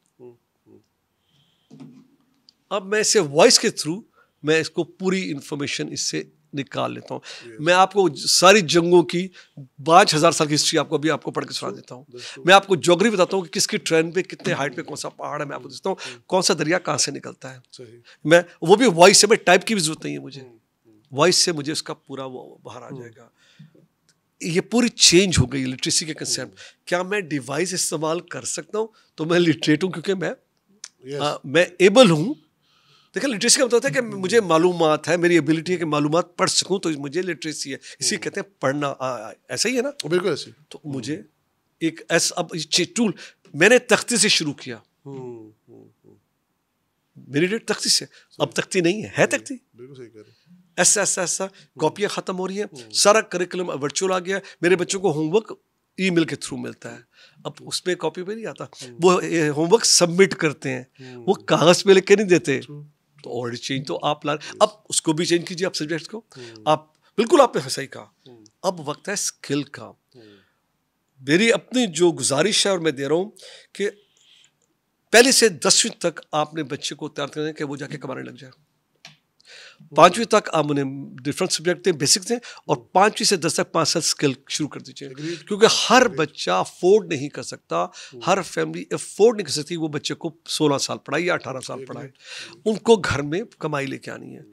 अब मैं इसे वॉइस के थ्रू मैं इसको पूरी इंफॉर्मेशन इससे निकाल लेता हूँ। मैं आपको सारी जंगों की 5000 साल की हिस्ट्री आपको अभी आपको पढ़ के सुना देता हूँ। मैं आपको ज्योग्राफी बताता हूँ कि किसकी ट्रेन पे कितने हाइट पे कौन सा पहाड़ है, मैं आपको देता हूँ कौन सा दरिया कहाँ से निकलता है। मैं वो भी वॉइस से, मैं टाइप की भी जरूरत नहीं है मुझे, वॉइस से मुझे उसका पूरा वो बाहर आ जाएगा। ये पूरी चेंज हो गई लिटरेसी के कंसेप्ट। क्या मैं डिवाइस इस्तेमाल कर सकता हूँ तो मैं लिटरेट हूँ, क्योंकि मैं एबल हूँ। देखिए लिटरेसी का मतलब है कि मुझे मालूमात है, मेरी एबिलिटी है कि मालूमात पढ़ सकूं, तो मुझे लिटरेसी है। इसी कहते हैं पढ़ना। ऐसा ही है ना? बिल्कुल ऐसे। तो मुझे एक ऐसा अब टूल मैंने तख्ती से शुरू किया। मेरी डेट तख्ती से, अब तख्ती नहीं है तख्ती। बिल्कुल सही कह रहे हैं। ऐसा ऐसा ऐसा कॉपियाँ खत्म हो रही हैं, सारा करिकुलम वर्चुअल आ गया। मेरे बच्चों को होमवर्क ईमेल के थ्रू मिलता है, अब उसमें कॉपी पे नहीं आता। वो होमवर्क सबमिट करते हैं, वो कागज पे लिख के नहीं देते। तो ऑलरेडी चेंज तो आप ला, अब उसको भी चेंज कीजिए आप सब्जेक्ट को। आप बिल्कुल आपने सही कहा, अब वक्त है स्किल का। मेरी अपनी जो गुजारिश है और मैं दे रहा हूँ कि पहले से 10वीं तक आपने बच्चे को तैयार करना है कि वो जाके कमाने लग जाए। 5वीं तक आप उन्हें डिफरेंट सब्जेक्ट थे, बेसिक थे, और 5वीं से 10 तक 5 साल स्किल शुरू कर दीजिए। क्योंकि हर बच्चा अफोर्ड नहीं कर सकता, हर फैमिली अफोर्ड नहीं कर सकती वो बच्चे को 16 साल पढ़ाए या 18 साल पढ़ाए। उनको घर में कमाई लेके आनी है।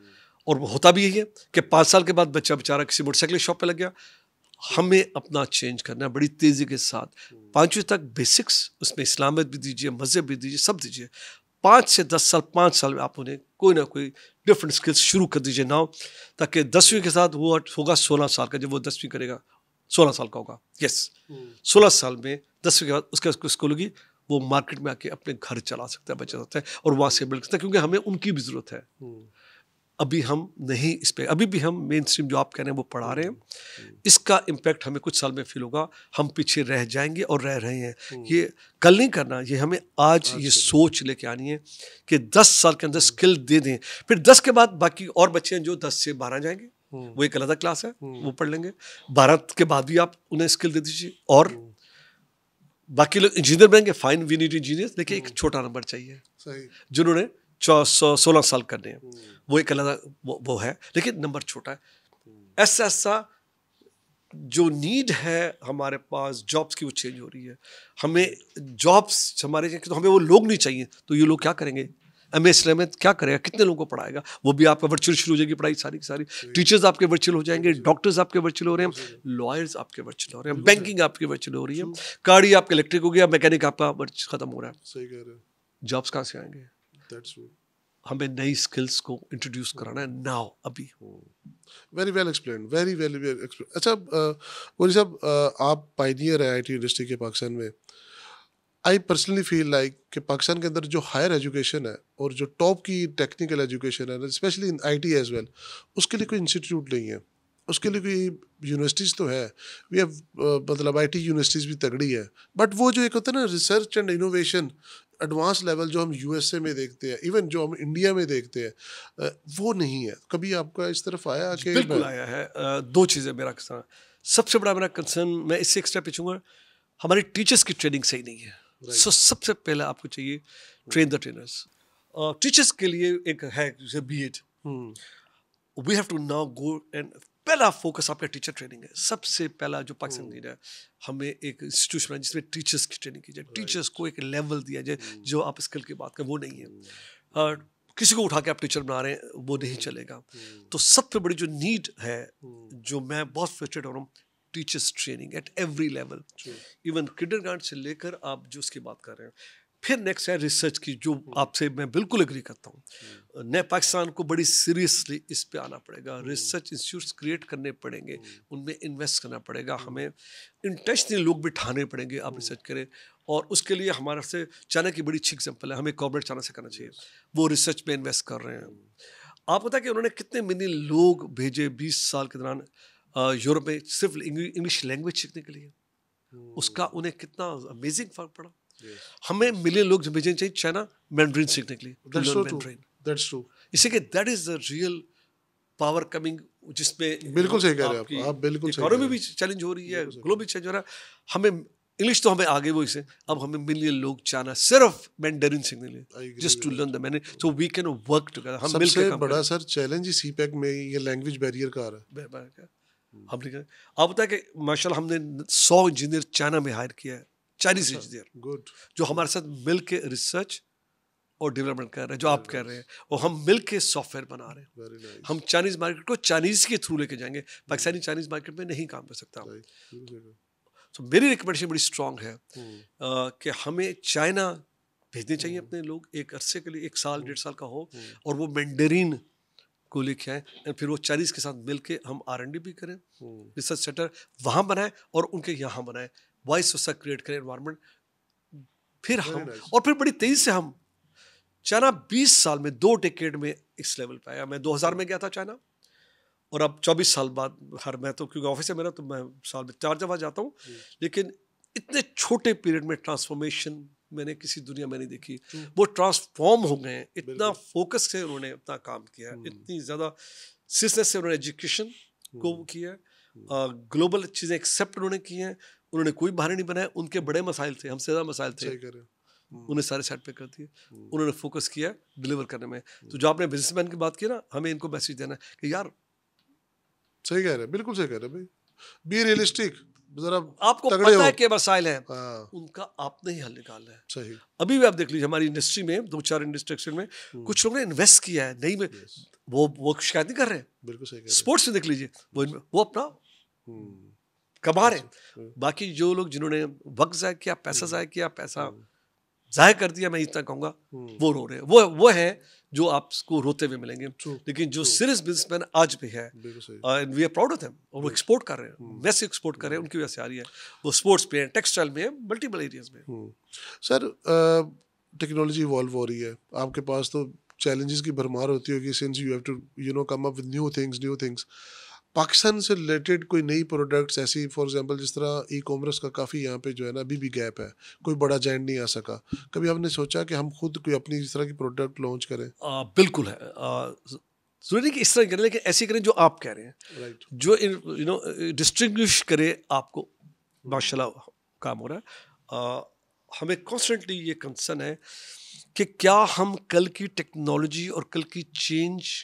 और होता भी यही है कि 5 साल के बाद बच्चा बेचारा किसी मोटरसाइकिल शॉप पे लग गया। हमें अपना चेंज करना है बड़ी तेजी के साथ। 5वीं तक बेसिक्स, उसमें इस्लामियत भी दीजिए, मजहब भी दीजिए, सब दीजिए। 5 से 10 साल, 5 साल में आप उन्हें कोई ना कोई डिफरेंट स्किल्स शुरू कर दीजिए नाउ, ताकि 10वीं के साथ वो होगा 16 साल का। जब वो 10वीं करेगा 16 साल का होगा, यस 16 साल में 10वीं के बाद उसका स्कूल होगी, वो मार्केट में आके अपने घर चला सकता है, बचा सकता है, और वहाँ से बिल्ड सकता है। क्योंकि हमें उनकी भी ज़रूरत है। अभी हम नहीं इस पे, अभी भी हम मेन स्ट्रीम जो आप कह रहे हैं वो पढ़ा रहे हैं। इसका इम्पैक्ट हमें कुछ साल में फील होगा, हम पीछे रह जाएंगे और रह रहे हैं। ये कल नहीं करना, ये हमें आज ये सोच लेके आनी है कि 10 साल के अंदर स्किल दे दें। फिर 10 के बाद बाकी और बच्चे हैं जो 10 से 12 जाएंगे, वो एक अलग क्लास है, वो पढ़ लेंगे। 12 के बाद भी आप उन्हें स्किल दे दीजिए। और बाकी लोग इंजीनियर बनेंगे, फाइन, वी नीड इंजीनियर, लेकिन एक छोटा नंबर चाहिए जिन्होंने 16 साल करने हैं, वो एक अलग वो है, लेकिन नंबर छोटा है। ऐसा ऐसा जो नीड है हमारे पास जॉब्स की, वो चेंज हो रही है। हमें जॉब्स हमारे, तो हमें वो लोग नहीं चाहिए, तो ये लोग क्या करेंगे? एमएस में क्या करेगा? कितने लोगों को पढ़ाएगा? वो भी आपका वर्चुअल शुरू हो जाएगी पढ़ाई सारी की सारी। टीचर्स आपके वर्चुअल हो जाएंगे, डॉक्टर्स आपके वर्चुअल हो रहे हैं, लॉयर्स आपके वर्चुअल हो रहे हैं, बैंकिंग आपके वर्चुअल हो रही है, गाड़ी आपके इलेक्ट्रिक हो गया, मैकेनिक आपका खत्म हो रहा है। सही कह रहे हैं। जॉब्स कहाँ से आएंगे? हमें नई स्किल्स को इंट्रोड्यूस कराना है नाउ, अभी। Very well explain, very very well explain. अच्छा गोरी साहब, आप पायनियर है आईटी इंडस्ट्री के पाकिस्तान में। आई पर्सनली फील लाइक कि पाकिस्तान के अंदर जो हायर एजुकेशन है और जो टॉप की टेक्निकल एजुकेशन है, specially in IT as well, उसके लिए कोई इंस्टीट्यूट नहीं है, उसके लिए कोई यूनिवर्सिटीज़ तो है, वी हैव, मतलब आईटी यूनिवर्सिटीज़ भी तगड़ी है, बट वो जो एक होता है ना research and innovation advance level जो हम यूएसए में देखते हैं, इवन जो हम इंडिया में देखते हैं, वो नहीं है। कभी आपका इस तरफ आया कि? बिल्कुल आया है। दो चीज़ें मेरा कंसर्न, सबसे बड़ा मेरा कंसर्न, मैं इससे एक्स्ट्रा पूछूंगा, हमारी टीचर्स की ट्रेनिंग सही नहीं है। सो सबसे पहले आपको चाहिए ट्रेन द ट्रेनर्स। टीचर्स के लिए एक है जैसे B Ed, we have to now go and पहला फोकस आपका टीचर ट्रेनिंग है। सबसे पहला जो पाकिस्तान नीड है, हमें एक इंस्टीट्यूशन है जिसमें टीचर्स की ट्रेनिंग की जाए, टीचर्स को एक लेवल दिया जाए। जो आप स्किल की बात करें वो नहीं है, किसी को उठा के आप टीचर बना रहे हैं, वो नहीं चलेगा। तो सबसे बड़ी जो नीड है, जो मैं बहुत फ्रस्ट्रेट हो रहा हूँ, teachers training at every level, even kindergarten से लेकर आप जो उसकी बात कर रहे हैं। फिर नेक्स्ट है रिसर्च की, जो आपसे मैं बिल्कुल एग्री करता हूँ। नए पाकिस्तान को बड़ी सीरियसली इस पे आना पड़ेगा, रिसर्च इंस्टीट्यूट्स क्रिएट करने पड़ेंगे, उनमें इन्वेस्ट करना पड़ेगा, हमें इंटेंशनली लोग बिठाने पड़ेंगे, आप रिसर्च करें। और उसके लिए हमारे से चाइना की बड़ी अच्छी एग्जाम्पल है, हमें कॉर्पोरेट चाइना से करना चाहिए, वो रिसर्च में इन्वेस्ट कर रहे हैं। आप पता है कि उन्होंने कितने मिलियन लोग भेजे 20 साल के दौरान यूरोप में सिर्फ इंग्लिश लैंग्वेज सीखने के लिए? उसका उन्हें कितना अमेजिंग फर्क पड़ा। हमें मिलियन लोग जो भेजने चाहिए चाइना मैंड्रीन सीखने के लिए, to That's learn so true. Mandarin। That's true. इसी के that is the real power coming, जिसमें बिल्कुल सही कह रहे हैं आपकी आप बिल्कुल सही कह इकोनॉमी रहे भी हैं। चैलेंज हो रही है, बिल्कुल सही ग्लोबल चेंज हो रहा है। हमें इंग्लिश तो हमें आगे वो इसे, अब हमें मिलियन लोग चाइना सिर्फ मैंडरिन सीखने के I लिए, agree just with to learn the Mandarin, so we can work together, हम मिलकर सबसे काम बड़ा करें। सर चैलेंज ही सीपैक में ये लैंग्वेज बैरियर का आ रहा है। हमने कहा, आप बताया कि माशाल्लाह हमने 100 इंजीनियर चाइना में हायर किया है, चाइनीज इंजीनियर, गुड, जो हमारे साथ मिल के रिसर्च और डेवलपमेंट कर रहे हैं, जो आप कह रहे हैं, और हम मिल के सॉफ्टवेयर बना रहे हैं। Very nice. हम चाइनीज मार्केट को चाइनीज के थ्रू लेके जाएंगे, पाकिस्तानी चाइनीज मार्केट में नहीं काम कर सकता। तो मेरी रिकमेंडेशन बड़ी स्ट्रांग है कि हमें चाइना भेजने चाहिए अपने लोग एक अरसे के लिए, 1 साल 1.5 साल का हो, और वो मैंडरीन को लेके आए, और फिर वो चाइनीज के साथ मिल के हम R&D भी करें, रिसर्च सेंटर वहाँ बनाए और उनके यहाँ बनाए, वाइस वर्सा क्रिएट करें एनवायरनमेंट। फिर हम और फिर बड़ी तेजी से हम चाइना 20 साल में 2 डेकेड में इस लेवल पे आया। मैं 2000 में गया था चाइना, और अब 24 साल बाद मैं तो क्योंकि ऑफिस है मेरा, तो मैं साल में 4 दफा जाता हूँ, लेकिन इतने छोटे पीरियड में ट्रांसफॉर्मेशन मैंने किसी दुनिया में नहीं देखी। वो ट्रांसफॉर्म हो गए, इतना फोकस से उन्होंने अपना काम किया, इतनी ज़्यादा सीरियसनेस से उन्होंने एजुकेशन को किया, ग्लोबल चीज़ें एक्सेप्ट उन्होंने की हैं, उन्होंने कोई बहाने नहीं बनाए। उनके बड़े मसाइल थे, हमसे ज़्यादा मसाइल थे, उन्हें सारे साइड पे कर दिए, उन्होंने फोकस किया डिलीवर करने में। तो जो आपने बिजनेसमैन की बात की ना, हमें इनको मैसेज देना है कि यार सही कह रहे हैं, बिल्कुल सही कह रहे हैं भाई, बी रियलिस्टिक, जरा आपको तगड़े पता हो। है कि मसाइल हैं, हाँ, उनका आपने ही हल निकालना है। सही, अभी भी आप देख लीजिए हमारी इंडस्ट्री में 2-4 इंडस्ट्री में कुछ लोगों ने इन्वेस्ट किया है, नहीं में वो शिकायत नहीं कर रहे हैं। बिल्कुल सही कह रहे स्पोर्ट्स में देख लीजिए, वो अपना हैं। कमा रहे हैं। बाकी जो लोग जिन्होंने वक्त ज़ाया किया, पैसा ज़ाया किया, पैसा ज़ाया कर दिया, मैं इतना कहूँगा, वो रो रहे हैं। वो है जो आपको रोते हुए मिलेंगे। लेकिन जो सीरियस बिजनेसमैन आज भी है, बिल्कुल सही। And we are proud of them, और वो एक्सपोर्ट कर रहे हैं, वैसे एक्सपोर्ट कर रहे हैं, उनकी वजह से आ रही है। वो स्पोर्ट्स पे, टेक्सटाइल में, मल्टीपल एरियाज में। सर टेक्नोलॉजी इवॉल्व हो रही है, आपके पास तो चैलेंजेस की भरमार होती होगी, since you have to come up with new things. Pakistan से रिलेटेड कोई नई प्रोडक्ट्स ऐसी, फॉर एग्जांपल जिस तरह ई कॉमर्स का काफ़ी यहाँ पे जो है ना अभी भी गैप है, कोई बड़ा जाइंट नहीं आ सका, कभी आपने सोचा कि हम खुद कोई अपनी इस तरह की प्रोडक्ट लॉन्च करें? बिल्कुल है, जरूरी नहीं कि इस तरह करें, लेकिन ऐसी करें जो आप कह रहे हैं, राइट, जो डिस्टिंग्विश करे आपको। माशाल्लाह काम हो रहा है। हमें कॉन्स्टेंटली ये कंसर्न है कि क्या हम कल की टेक्नोलॉजी और कल की चेंज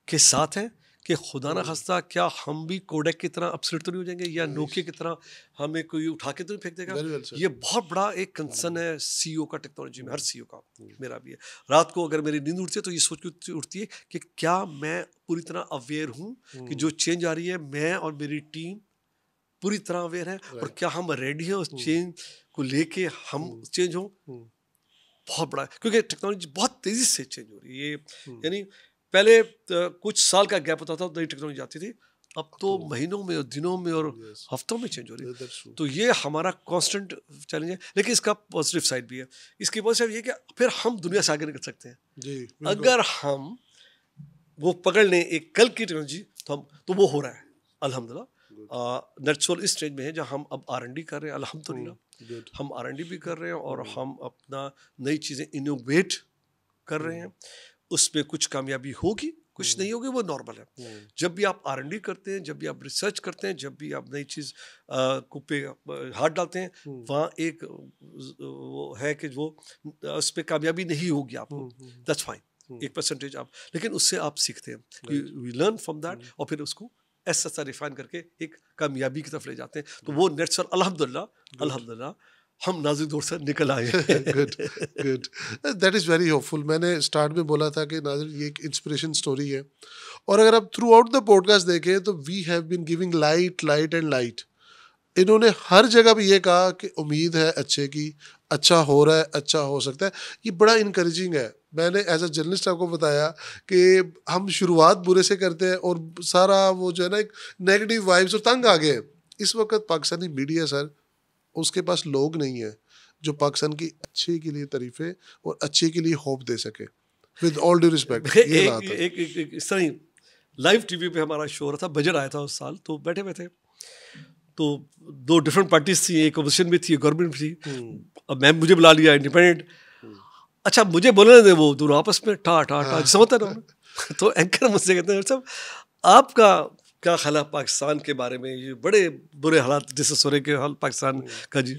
के साथ हैं, कि खुदा ना खास्ता क्या हम भी कोडेक की तरह अपसेट तो नहीं हो जाएंगे, या नोकिया की तरह हमें कोई उठा के तो नहीं फेंक देगा। Very well said. ये बहुत बड़ा एक कंसर्न है सीईओ का, टेक्नोलॉजी में, हर सीईओ का, मेरा भी है। रात को अगर मेरी नींद उठती है तो ये सोच के उठती है कि क्या मैं पूरी तरह अवेयर हूँ कि जो चेंज आ रही है, मैं और मेरी टीम पूरी तरह अवेयर है, और क्या हम रेडी हैं उस चेंज को लेके हम चेंज हों। बहुत बड़ा, क्योंकि टेक्नोलॉजी बहुत तेजी से चेंज हो रही है। यानी पहले कुछ साल का गैप होता था, नई टेक्नोलॉजी आती थी, अब तो महीनों में और दिनों में और हफ्तों में चेंज हो रही है। तो ये हमारा कांस्टेंट चैलेंज है, लेकिन इसका पॉजिटिव साइड भी है। इसकी पॉजिटिव ये कि फिर हम दुनिया से आगे निकल सकते हैं जी, अगर हम वो पकड़ लें एक कल की टेक्नोलॉजी, तो वो हो रहा है अल्हम्दुलिल्लाह। नेचुरल इस स्टेज में है जहाँ हम अब R&D कर रहे हैं, अल्हम्दुलिल्लाह हम R&D भी कर रहे हैं, और हम अपना नई चीज़ें इनोवेट कर रहे हैं। उसमें कुछ कामयाबी होगी, कुछ नहीं होगी, वो नॉर्मल है। जब भी आप R&D करते हैं, जब भी आप रिसर्च करते हैं, जब भी आप नई चीज़ को पे हाथ डालते हैं, वहाँ एक वो है कि वो उस पर कामयाबी नहीं होगी आपको, दैट्स फाइन, 1% आप, लेकिन उससे आप सीखते हैं, वी लर्न फ्रॉम दैट, और फिर उसको ऐसा रिफाइन करके एक कामयाबी की तरफ ले जाते हैं। तो वो नेचुरल अल्हम्दुलिल्लाह हम नाजुक दौर से निकल आए। Good, good, that is very hopeful. मैंने स्टार्ट में बोला था कि नाज़िर ये एक इंस्पिरेशन स्टोरी है, और अगर आप थ्रू आउट द पॉडकास्ट देखें तो we have been giving light and light. इन्होंने हर जगह भी ये कहा कि उम्मीद है अच्छे की, अच्छा हो रहा है, अच्छा हो सकता है। ये बड़ा इनकरेजिंग है। मैंने एज अ जर्नलिस्ट आपको बताया कि हम शुरुआत बुरे से करते हैं, और सारा वो जो है ना एक नेगेटिव वाइब्स और तंग आ गए। इस वक्त पाकिस्तानी मीडिया सर, उसके पास लोग नहीं है जो पाकिस्तान की अच्छे के लिए तारीफे और अच्छे के लिए होप दे सके। विद ऑल ड्यू रिस्पेक्ट ये एक बात है। एक एक एक इस तरह ही लाइव टीवी पे हमारा शो हो रहा था, बजट आया था उस साल, तो बैठे हुए थे, तो दो डिफरेंट पार्टीज थी, एक अपोजिशन भी थी, गवर्नमेंट भी थी। अब मैम मुझे बुला लिया इंडिपेंडेंट, अच्छा मुझे बोलने दे, वो दोनों आपस में टा टा टा जैसे होता है ना। तो एंकर मुझसे कहते हैं साहब आपका क्या ख्याल है पाकिस्तान के बारे में, ये बड़े बुरे हालात जैसे सोरे के हाल पाकिस्तान का जी।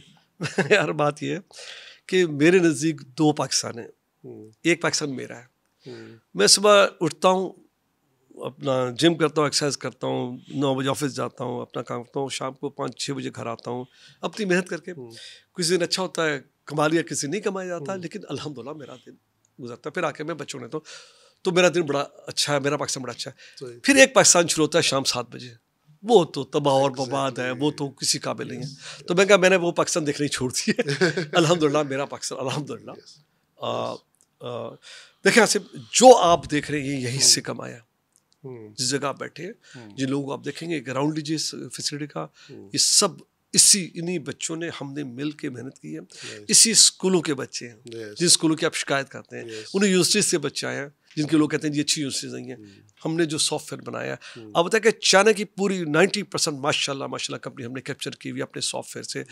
यार बात ये है कि मेरे नज़दीक दो पाकिस्तान है, एक पाकिस्तान मेरा है। मैं सुबह उठता हूँ, अपना जिम करता हूँ, एक्सरसाइज करता हूँ, 9 बजे ऑफिस जाता हूँ, अपना काम करता हूँ, शाम को 5-6 बजे घर आता हूँ अपनी मेहनत करके। किसी दिन अच्छा होता है, कमा लिया, किसी नहीं कमाया जाता, लेकिन अल्हम्दुलिल्लाह मेरा दिन गुजरता है। फिर आके मैं बच्चों ने तो मेरा दिन बड़ा अच्छा है, मेरा पाकिस्तान बड़ा अच्छा है। फिर एक पाकिस्तान शुरू होता है शाम 7 बजे, वो तो तबाह और बर्बाद है, वो तो किसी काबिल नहीं है। तो मैं कहा मैंने वो पाकिस्तान देखना ही छोड़ दी है। अल्हम्दुलिल्लाह मेरा पाकिस्तान अल्हम्दुलिल्लाह। देखें आसिफ, जो आप देख रहे हैं यहीं से कमाया, जिस जगह आप बैठे हैं, जिन लोगों को आप देखेंगे, ग्राउंड लीजिए इस फैसिलिटी का, ये सब इन्हीं बच्चों ने, हमने मिल के मेहनत की है। इसी स्कूलों के बच्चे हैं जिन स्कूलों की आप शिकायत करते हैं, उन्हें यूनिवर्सिटी से बच्चे आए हैं जिनके लोग कहते हैं जी अच्छी यूनिवर्सिटीज नहीं है। हमने जो सॉफ्टवेयर बनाया, अब बताया कि चाइना की पूरी 90% माशाल्लाह कंपनी हमने कैप्चर की हुई अपने सॉफ्टवेयर से।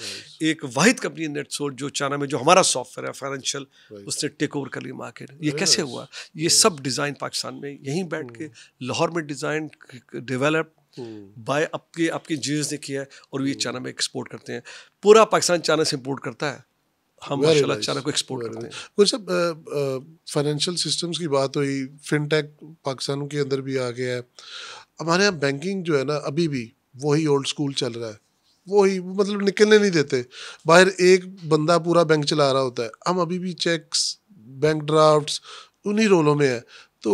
एक वाहिद कंपनी नेटसोर्स जो चाइना में, जो हमारा सॉफ्टवेयर है फाइनेंशियल, उसने टेक ओवर कर लिया मार्केट। ये कैसे हुआ? ये सब डिज़ाइन पाकिस्तान में यहीं बैठ के लाहौर में डिज़ाइन डेवलप बाय आपके इंजीनियर्स ने किया है, और ये चाइना में एक्सपोर्ट करते हैं। पूरा पाकिस्तान चाइना से इंपोर्ट करता है, हम माशाल्लाह चाइना को एक्सपोर्ट करते हैं। कुछ सब फाइनेंशियल सिस्टम्स की बात हुई, फिनटेक पाकिस्तान के अंदर भी आ गया है। हमारे यहाँ बैंकिंग जो है ना, अभी भी वही ओल्ड स्कूल चल रहा है, वही मतलब निकलने नहीं देते। बाहर एक बंदा पूरा बैंक चला रहा होता है, हम अभी भी चेक्स, बैंक ड्राफ्ट्स उन्हीं रोलों में है। तो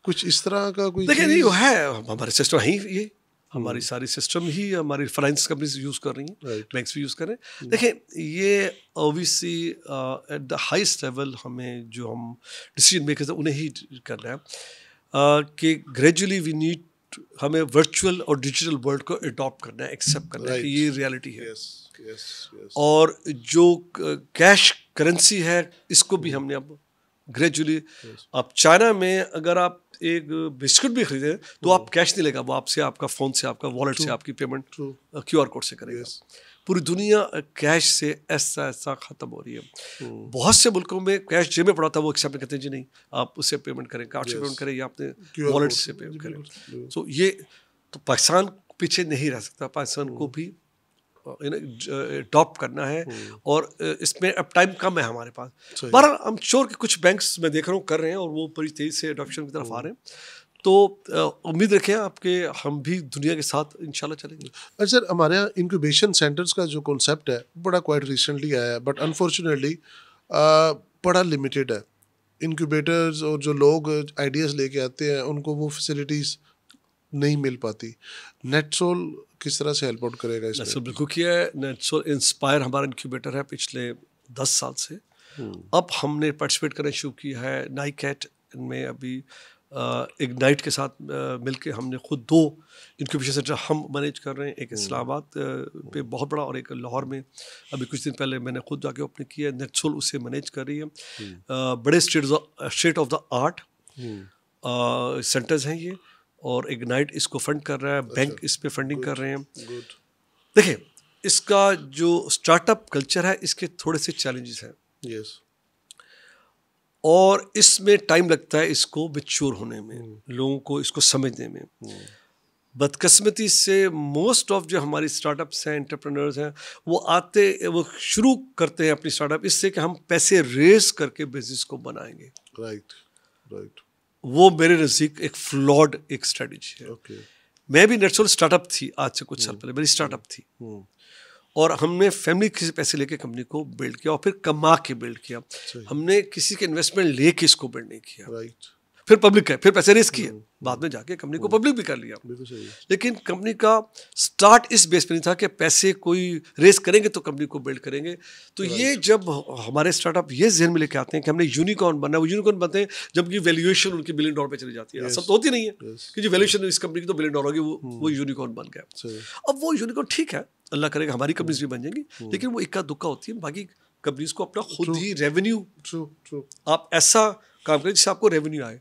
कुछ इस तरह का कोई देखिए नहीं, वो है हमारे सिस्टम ही, ये हमारी सारी सिस्टम ही हमारी फाइनेंस कंपनीज यूज़ कर रही हैं, बैंक्स भी यूज़ कर रहे हैं। देखिए ये OBC at the highest level हमें जो हम डिसीजन मेकर्स हैं उन्हें ही करना है कि ग्रेजुअली वी नीड, हमें वर्चुअल और डिजिटल वर्ल्ड को अडॉप्ट करना है, एक्सेप्ट करना है कि ये रियलिटी है। और जो कैश करेंसी है इसको भी हमने अब ग्रेजुअली, अब चाइना में अगर आप एक बिस्कुट भी खरीदे तो आप कैश नहीं लेगा, वो आपसे, आपका फ़ोन से, आपका वॉलेट से आपकी पेमेंट QR कोड से करेगा। पूरी दुनिया कैश से ऐसा ख़त्म हो रही है। बहुत से मुल्कों में कैश जेब में पड़ा था, वो एक्सेप्ट करते हैं, जी नहीं आप उससे पेमेंट करें, कार्ड से पेमेंट करें या अपने वॉलेट से पेमेंट करें। तो ये तो पाकिस्तान पीछे नहीं रह सकता, पाकिस्तान को भी अडॉप्ट करना है, और इसमें अब टाइम कम है हमारे पास। पर आई एम श्योर कि कुछ बैंक्स मैं देख रहा हूँ कर रहे हैं, और वो बड़ी तेज़ी से अडॉप्शन की तरफ आ रहे हैं। तो उम्मीद रखें आपके, हम भी दुनिया के साथ इंशाल्लाह चलेंगे। अच्छा सर, हमारे यहाँ इंक्यूबेशन सेंटर्स का जो कॉन्सेप्ट है बड़ा क्वाइट रिसेंटली आया है, बट अनफॉर्चुनेटली बड़ा लिमिटेड है। इंक्यूबेटर्स और जो लोग आइडियाज़ लेके आते हैं उनको वो फैसिलिटीज़ नहीं मिल पाती। नेटसोल किस तरह से हेल्प आउट करेगा इसमें? नेटसोल बिल्कुल किया है। नेटसोल इंस्पायर हमारा इंक्यूबेटर है पिछले 10 साल से। अब हमने पार्टिसिपेट करना शुरू किया है नाइकैट में। अभी इग्नाइट के साथ मिलके हमने खुद 2 इंक्यूबेशन सेंटर हम मैनेज कर रहे हैं, एक इस्लामाबाद पे बहुत बड़ा और एक लाहौर में। अभी कुछ दिन पहले मैंने खुद जाके ओपन किया है। नेटसोल उसे मैनेज कर रही है। बड़े state of the art centres हैं ये, और इग्नाइट इसको फंड कर रहा है, बैंक इस पे फंडिंग कर रहे हैं। देखिए इसका जो स्टार्टअप कल्चर है इसके थोड़े से चैलेंजेस हैं, और इसमें टाइम लगता है इसको मैच्योर होने में, लोगों को इसको समझने में। बदकिस्मती से मोस्ट ऑफ जो हमारी स्टार्टअप्स हैं, एंटरप्रेन्योर्स हैं, वो शुरू करते हैं अपनी स्टार्टअप इससे कि हम पैसे रेज करके बिजनेस को बनाएंगे। राइट। वो मेरे नज़दीक एक फ्लॉड एक स्ट्रेटजी है। मैं भी नेटसोल स्टार्टअप थी, आज से कुछ साल पहले मेरी स्टार्टअप थी, और हमने फैमिली के पैसे लेके कंपनी को बिल्ड किया और फिर कमा के बिल्ड किया। हमने किसी के इन्वेस्टमेंट लेके इसको बिल्ड नहीं किया। फिर पब्लिक है, फिर पैसे रेस किए, बाद में जाके कंपनी को पब्लिक भी कर लिया। लेकिन कंपनी का स्टार्ट इस बेस पे नहीं था कि पैसे कोई रेस करेंगे तो कंपनी को बिल्ड करेंगे। तो ये जब हमारे स्टार्टअप ये जहन में लेके आते हैं कि हमने यूनिकॉर्न बनना है, वो यूनिकॉर्न बनते हैं जबकि वैल्यूएशन उनकी $1 बिलियन पे चली जाती है। सब तो होती नहीं है कि जो वैल्यूएशन इस कंपनी की तो $1 बिलियन होगी, वो यूनिकॉर्न बन गया। अब वो यूनिकॉर्न ठीक है, अल्लाह करेगा हमारी कंपनीज भी बन जाएंगी, लेकिन वो इक्का दुक्का होती है। बाकी कंपनीज को अपना खुद ही रेवेन्यू आप ऐसा काम करें जिससे आपको रेवेन्यू आए।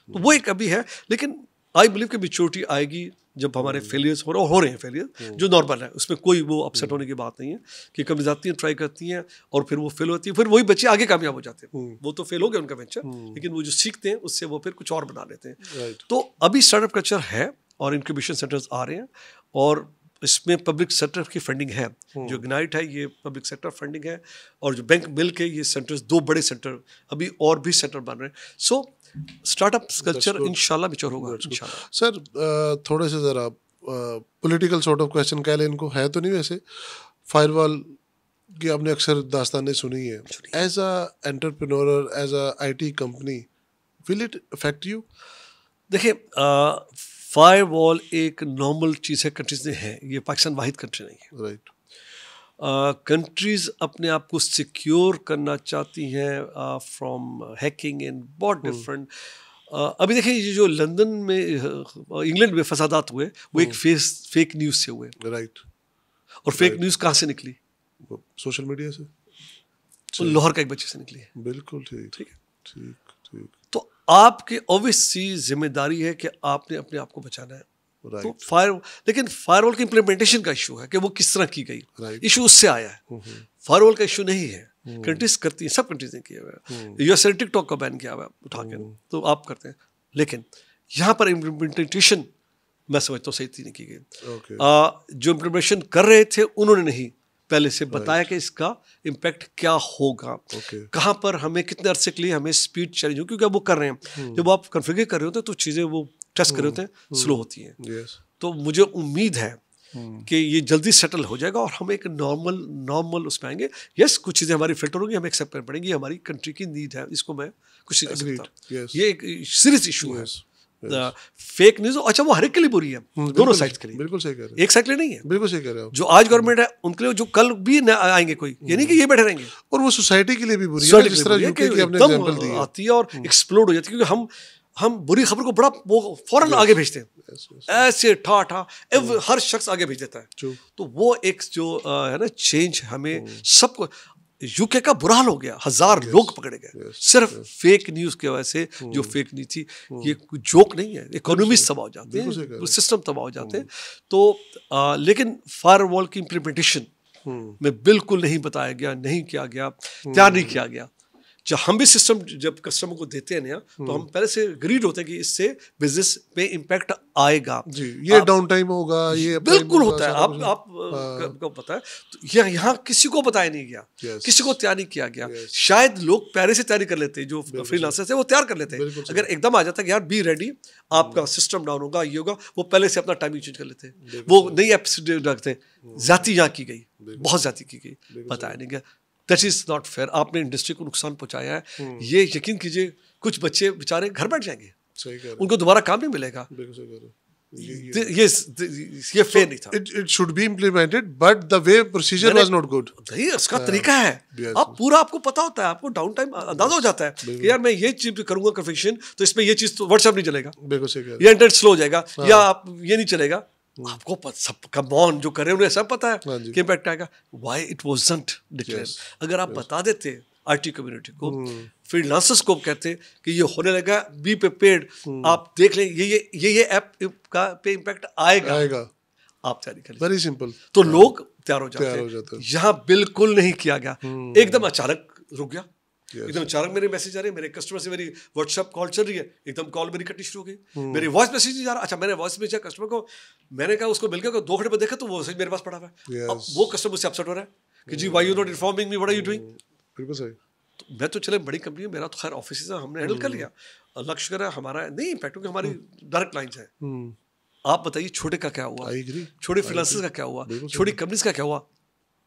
तो वो एक अभी है, लेकिन आई बिलीव कि मेच्योरिटी आएगी जब हमारे फेलियर्स हो रहे हैं फेलियर जो नॉर्मल है, उसमें कोई वो अपसेट होने की बात नहीं है कि कभी जाती हैं, ट्राई करती हैं और फिर वो फेल होती है, फिर वही बच्चे आगे कामयाब हो जाते हैं। वो तो फेल हो गया उनका वेंचर, लेकिन वो जो सीखते हैं उससे वो फिर कुछ और बना लेते हैं। तो अभी स्टार्टअप कल्चर है और इंक्यूबेशन सेंटर्स आ रहे हैं और इसमें पब्लिक सेक्टर की फंडिंग है। जो इग्नाइट है ये पब्लिक सेक्टर फंडिंग है और जो बैंक मिल के ये सेंटर्स, 2 बड़े सेंटर, अभी और भी सेंटर बन रहे हैं। सो स्टार्टअप कल्चर इंशाल्लाह मैच्योर होगा इंशाल्लाह। सर थोड़े से ज़रा पॉलिटिकल सॉर्ट ऑफ क्वेश्चन कह लें इनको, है तो नहीं वैसे, फायरवॉल की आपने अक्सर दास्तानें सुनी है, as a entrepreneur, as a IT company, will it affect you? देखिए फायरवॉल एक नॉर्मल चीज़ है, कंट्रीज में है, ये पाकिस्तान वाहिद कंट्री नहीं है। राइट। कंट्रीज अपने आप को सिक्योर करना चाहती हैं फ्रॉम हैकिंग एंड बहुत डिफरेंट। अभी देखिए ये जो लंदन में इंग्लैंड में फसादात हुए वो एक फेक न्यूज़ से हुए। राइट। और फेक न्यूज़ कहाँ से निकली? सोशल मीडिया से, तो लाहौर का एक बच्चे से निकली है। बिल्कुल ठीक। ठीक है, ठीक ठीक। तो आपकी ऑब्वियस सी जिम्मेदारी है कि आपने अपने आप को बचाना है। Right. तो लेकिन फायरवॉल की इम्प्लीमेंटेशन का इशू है कि वो किस तरह की गई, इशू उससे आया है। फायरवॉल का इशू नहीं है, कंट्रीज करती हैं, सब कंट्रीज ने किया हुआ है। यूएस ने टिकटॉक का बैन किया हुआ है उठा के, तो आप करते हैं, लेकिन यहाँ पर इम्प्लीमेंटेशन मैं समझता हूँ सही नहीं की गई। जो इम्प्लीमेंटेशन कर रहे थे उन्होंने नहीं पहले से बताया कि इसका इम्पैक्ट क्या होगा, कहाँ पर हमें कितने अरसे के लिए हमें स्पीड चाहिए हो, क्योंकि अब वो कर रहे हैं, जब आप कॉन्फ़िगर कर रहे होते हैं तो चीज़ें वो टेस्ट कर रहे होते हैं, स्लो होती हैं। तो मुझे उम्मीद है कि ये जल्दी सेटल हो जाएगा और हम एक नॉर्मल उसमें आएंगे। यस, कुछ चीज़ें हमारी फिल्टर होंगी, हमें एक्सेप्ट करनी पड़ेंगी, हमारी कंट्री की नीड है, इसको मैं कुछ नहीं कर सकता। ये एक सीरियस इशू है। फेक न्यूज़, अच्छा वो हर एक के लिए बुरी है, दोनों साइड के लिए। बिल्कुल सही कह रहे हैं, एक साइड के लिए नहीं है। बिल्कुल सही कह रहे हैं। जो आज गवर्नमेंट है उनके लिए, जो कल भी आएंगे कोई, ये नहीं कि ये बैठे रहेंगे। और वो सोसाइटी के लिए भी बुरी है, जिस तरह यूके की आपने एग्जांपल दी है, आती है और एक्सप्लोड हो जाती है, क्योंकि हम बुरी खबर को बड़ा वो फौरन आगे भेजते हैं, ऐसे ठा हर शख्स आगे भेज देता है। तो वो एक जो है ना चेंज, हमें सबको, यूके का बुरा हाल हो गया, 1000 लोग पकड़े गए सिर्फ फेक न्यूज़ की वजह से। जो फेक न्यूज़ थी, ये जोक नहीं है, इकोनॉमीज तबाह हो जाते हैं, सिस्टम तबाह हो जाते हैं। तो लेकिन फायरवॉल की इम्प्लीमेंटेशन में बिल्कुल नहीं बताया गया, नहीं किया गया, तैयार नहीं किया गया। जब हम भी सिस्टम जब कस्टमर को देते हैं नया, तो हम पहले से अग्रीड होते हैं कि इससे बिजनेस पे इम्पैक्ट आएगा जी, ये डाउन टाइम होगा, ये बिल्कुल होता है, आपको पता है। तो यहाँ किसी को बताया नहीं गया, किसी को तैयार नहीं किया गया। शायद लोग पहले से तैयारी कर लेते हैं, जो फ्रीलांसर्स है वो तैयार कर लेते हैं। अगर एकदम आ जाता है कि यार बी रेडी, आपका सिस्टम डाउन होगा, ये होगा, वो पहले से अपना टाइमिंग चेंज कर लेते हैं, वो नई एपिसोड रखते हैं। ज्यादती यहाँ की गई, बहुत ज्यादती की गई, बताया नहीं गया। That is not fair. आपने इंडस्ट्री को नुकसान पहुंचाया है, ये यकीन कीजिए कुछ बच्चे बेचारे घर बैठ जाएंगे, उनको दोबारा काम नहीं मिलेगा। ये फेयर नहीं था। It should be implemented, but the way procedure was not good. नहीं, उसका तरीका है, आप पूरा आपको पता होता है, आपको डाउन टाइम अंदाजा हो जाता है कि यार मैं ये चीज करूंगा कन्फिगरेशन, तो इसमें ये चीज तो व्हाट्सएप नहीं चलेगा, या इंटरनेट स्लो हो जाएगा, या आप ये नहीं चलेगा। आपको सब कम ऑन जो कर रहे हैं उन्हें सब पता है कि इम्पैक्ट आएगा। Why it wasn't declared? अगर आप बता देते आईटी कम्युनिटी को, फ्रीलांसर्स को कहते कि ये होने लगा, बी प्रिपेयर्ड, आप देख लें ये ऐप का पे इम्पैक्ट आएगा, आप तैयारी करें, वेरी सिंपल, तो लोग तैयार हो जाते हैं। यहाँ बिल्कुल नहीं किया गया, एकदम अचानक रुक गया। एकदम अचानक मेरे मैसेज आ रहे हैं, मेरे कस्टमर से मेरी व्हाट्सएप कॉल चल रही है, एकदम कॉल मेरी कटनी शुरू हो गई, मेरी वॉइस मैसेज नहीं जा रहा। अच्छा, मैंने वॉइस मैसेज कस्टमर को, मैंने कहा उसको मिल गया, 2 घंटे बाद देखा तो वो मेरे पास पड़ा हुआ है। अब वो कस्टमर मुझसे अपसेट हो रहा है कि जी why you not informing me, what are you doing. बिल्कुल सही। तो मैं तो चले बड़ी कंपनी है, मेरा तो खैर ऑफिस है, हमने हैंडल कर लिया, अल्लाह का शुक्र है, हमारा नहीं इम्पैक्ट, क्योंकि हमारी डायरेक्ट क्लाइंट्स है। आप बताइए छोटे का क्या हुआ, छोटे फ्रीलांसर्स का क्या हुआ, छोटी कंपनीज का क्या हुआ?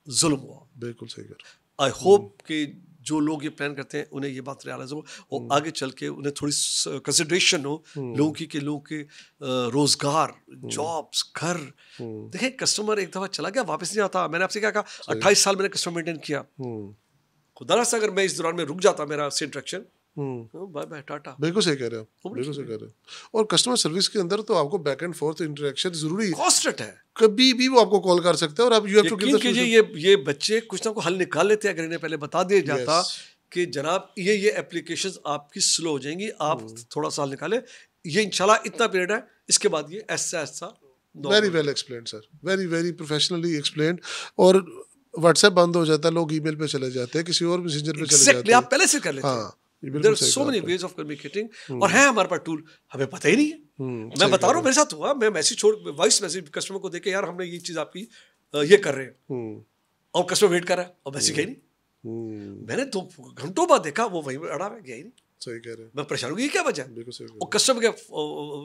जुल्म हुआ। बिल्कुल सही कर। आई होप कि जो लोग ये प्लान करते हैं उन्हें ये बात रियलाइज हो और आगे चल के उन्हें थोड़ी कंसिडरेशन हो लोगों के रोजगार, जॉब्स, घर। देखिए कस्टमर एक दफा चला गया, वापस नहीं आता। मैंने आपसे क्या कहा, 28 साल मैंने कस्टमर मेंटेन किया। खुदा से अगर मैं इस दौरान में रुक जाता मेरा इंटरेक्शन, बाय बाय टाटा। बिल्कुल सही कह रहे हो, बिल्कुल सही कह रहे हो। और कस्टमर सर्विस के अंदर तो आपको बैक एंड फोर्थ इंटरेक्शन जरूरी है, कॉन्स्टेंट है, कभी भी वो आपको कॉल कर सकते हैं और आप you have to give the ये बच्चे कुछ ना कुछ हल निकाल लेते हैं। अगर इन्हें पहले बता दिया जाता कि जनाब ये एप्लीकेशंस आपकी स्लो हो जाएंगी, आप थोड़ा साल निकाले, ये इंशाल्लाह इतना पीरियड है, इसके बाद ये ऐसा ऐसा very well explained sir, very very professionally explained. और व्हाट्सएप बंद हो जाता है, लोग ईमेल पे चले जाते हैं, किसी और मैसेंजर पे चले जाते हैं। आप पहले से कर लेते हैं। There are so many ways of communicating, और है हमारे पास टूल, हमें पता ही नहीं है। मैं बता रहा हूँ, मेरे साथ हुआ, मैं मैसेज छोड़, वॉइस मैसेज कस्टमर को देके, यार हमने ये चीज आपकी ये कर रहे हैं, और कस्टमर वेट कर रहा है और मैसेज गई नहीं। मैंने 2 घंटों बाद देखा वो वहीं अड़ा है, गया ही नहीं। सही कह रहे हैं। मैं परेशान हो गई, क्या वजह है? बिल्कुल सही कह रहे और कस्टमर के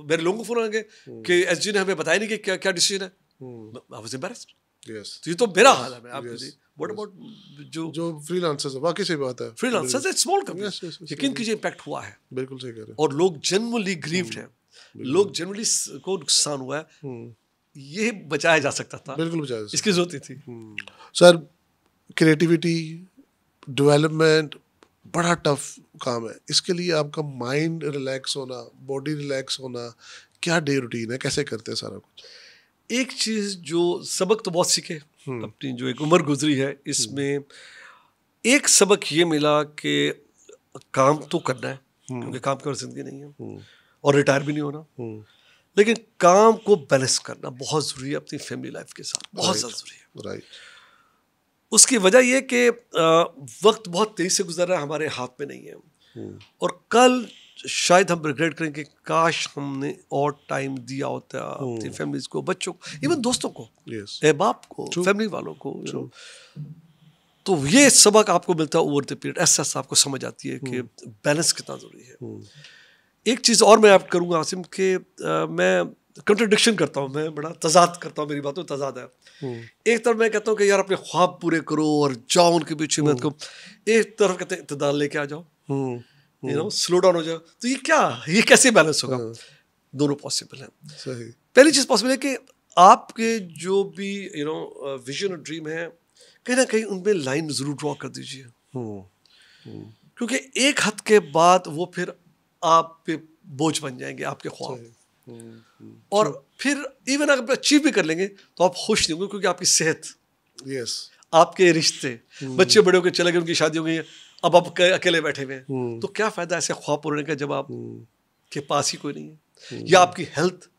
मेरे लोगों को फोन आएंगे कि एसजी ने हमें बताया नहीं कि क्या क्या डिसीजन है। I was embarrassed. यस। तो ये तो मेरा हाल है। मैं आपको दी व्हाट अबाउट जो फ्रीलांसर्स है, वाकई सही बात है। फ्रीलांसर्स है, small company, Yes, yes, yes, यकीन कीजिए इम्पैक्ट हुआ है, बिल्कुल सही कह रहे और लोग जेन्युइनली ग्रीव्ड हैं, लोग जेन्युइनली को नुकसान हुआ है। हैं। ये बचाया जा सकता था, बिल्कुल बचाया इसकी जरूरत नहीं थी। सर, क्रिएटिविटी डेवलपमेंट बड़ा टफ काम है। इसके लिए आपका माइंड रिलैक्स होना, बॉडी रिलैक्स होना, क्या डे रूटीन है, कैसे करते हैं सारा कुछ? एक चीज जो सबक तो बहुत सीखे, अपनी जो एक उम्र गुजरी है इसमें, एक सबक ये मिला कि काम तो करना है, क्योंकि काम की और जिंदगी नहीं है, और रिटायर भी नहीं होना, लेकिन काम को बैलेंस करना बहुत जरूरी है अपनी फैमिली लाइफ के साथ, बहुत ज़्यादा जरूरी है। राइट। उसकी वजह यह कि वक्त बहुत तेजी से गुजर रहा है, हमारे हाथ में नहीं है, और कल शायद हम रिग्रेट करेंगे, काश हमने और टाइम दिया होता अपनी फैमिलीज को, बच्चों को, इवन दोस्तों को, बाप को, फैमिली वालों को। तो ये सबक आपको मिलता है ओवर द पीरियड, ऐसा आपको समझ आती है कि बैलेंस कितना जरूरी है। एक चीज़ और मैं आप करूँगा आसिम, कि मैं कंट्रडिक्शन करता हूँ, मैं बड़ा तजाद करता हूँ, मेरी बातों में तजाद है। एक तरफ मैं कहता हूँ कि यार अपने ख्वाब पूरे करो और जाओ उनके पीछे मेहनत करो, एक तरफ कहते हैं इत्तेदाल लेके आ जाओ, यू नो, स्लो डाउन हो जाओ। तो ये क्या, ये कैसे बैलेंस होगा? दोनों पॉसिबल है। सही। पहली चीज़ पॉसिबल है कि आपके जो भी यू नो विजन और ड्रीम है, कहीं ना कहीं उनमें लाइन जरूर ड्रॉ कर दीजिए, क्योंकि एक हद के बाद वो फिर आप पे बोझ बन जाएंगे, आपके ख्वाब। और फिर इवन अगर अचीव भी कर लेंगे तो आप खुश नहीं होंगे, क्योंकि आपकी सेहत, आपके रिश्ते, बच्चे बड़े होकर चले गए, उनकी शादी हो गई, अब आप अकेले बैठे हुए हैं, तो क्या फायदा ऐसे ख्वाब पूरे का जब आप के पास ही कोई नहीं है, या आपकी हेल्थ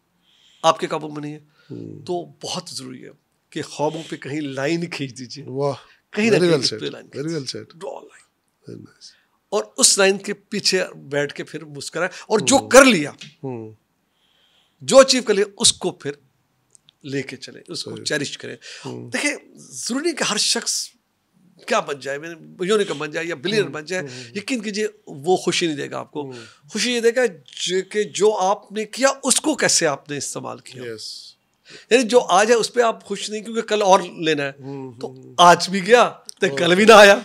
आपके काबू में नहीं है। तो बहुत जरूरी है कि ख्वाबों पे कहीं लाइन खींच दीजिए, कहीं ना कहीं लाइन ड्रॉ लाइन, और उस लाइन के पीछे बैठ के फिर मुस्कुराए, और जो कर लिया, जो अचीव कर लिया, उसको फिर लेके चले, उसको चेरिश करें। देखिए, जरूरी नहीं कि हर शख्स क्या बन जाए, यूनिकॉर्न बन जाए या बिलियनर बन जाए, यकीन कीजिए वो खुशी नहीं देगा आपको। खुशी ये देगा कि जो आपने किया उसको कैसे आपने इस्तेमाल किया। यानी जो आज है उस पर आप खुश नहीं, क्योंकि कल और लेना है, तो आज भी गया तो कल भी ना आया,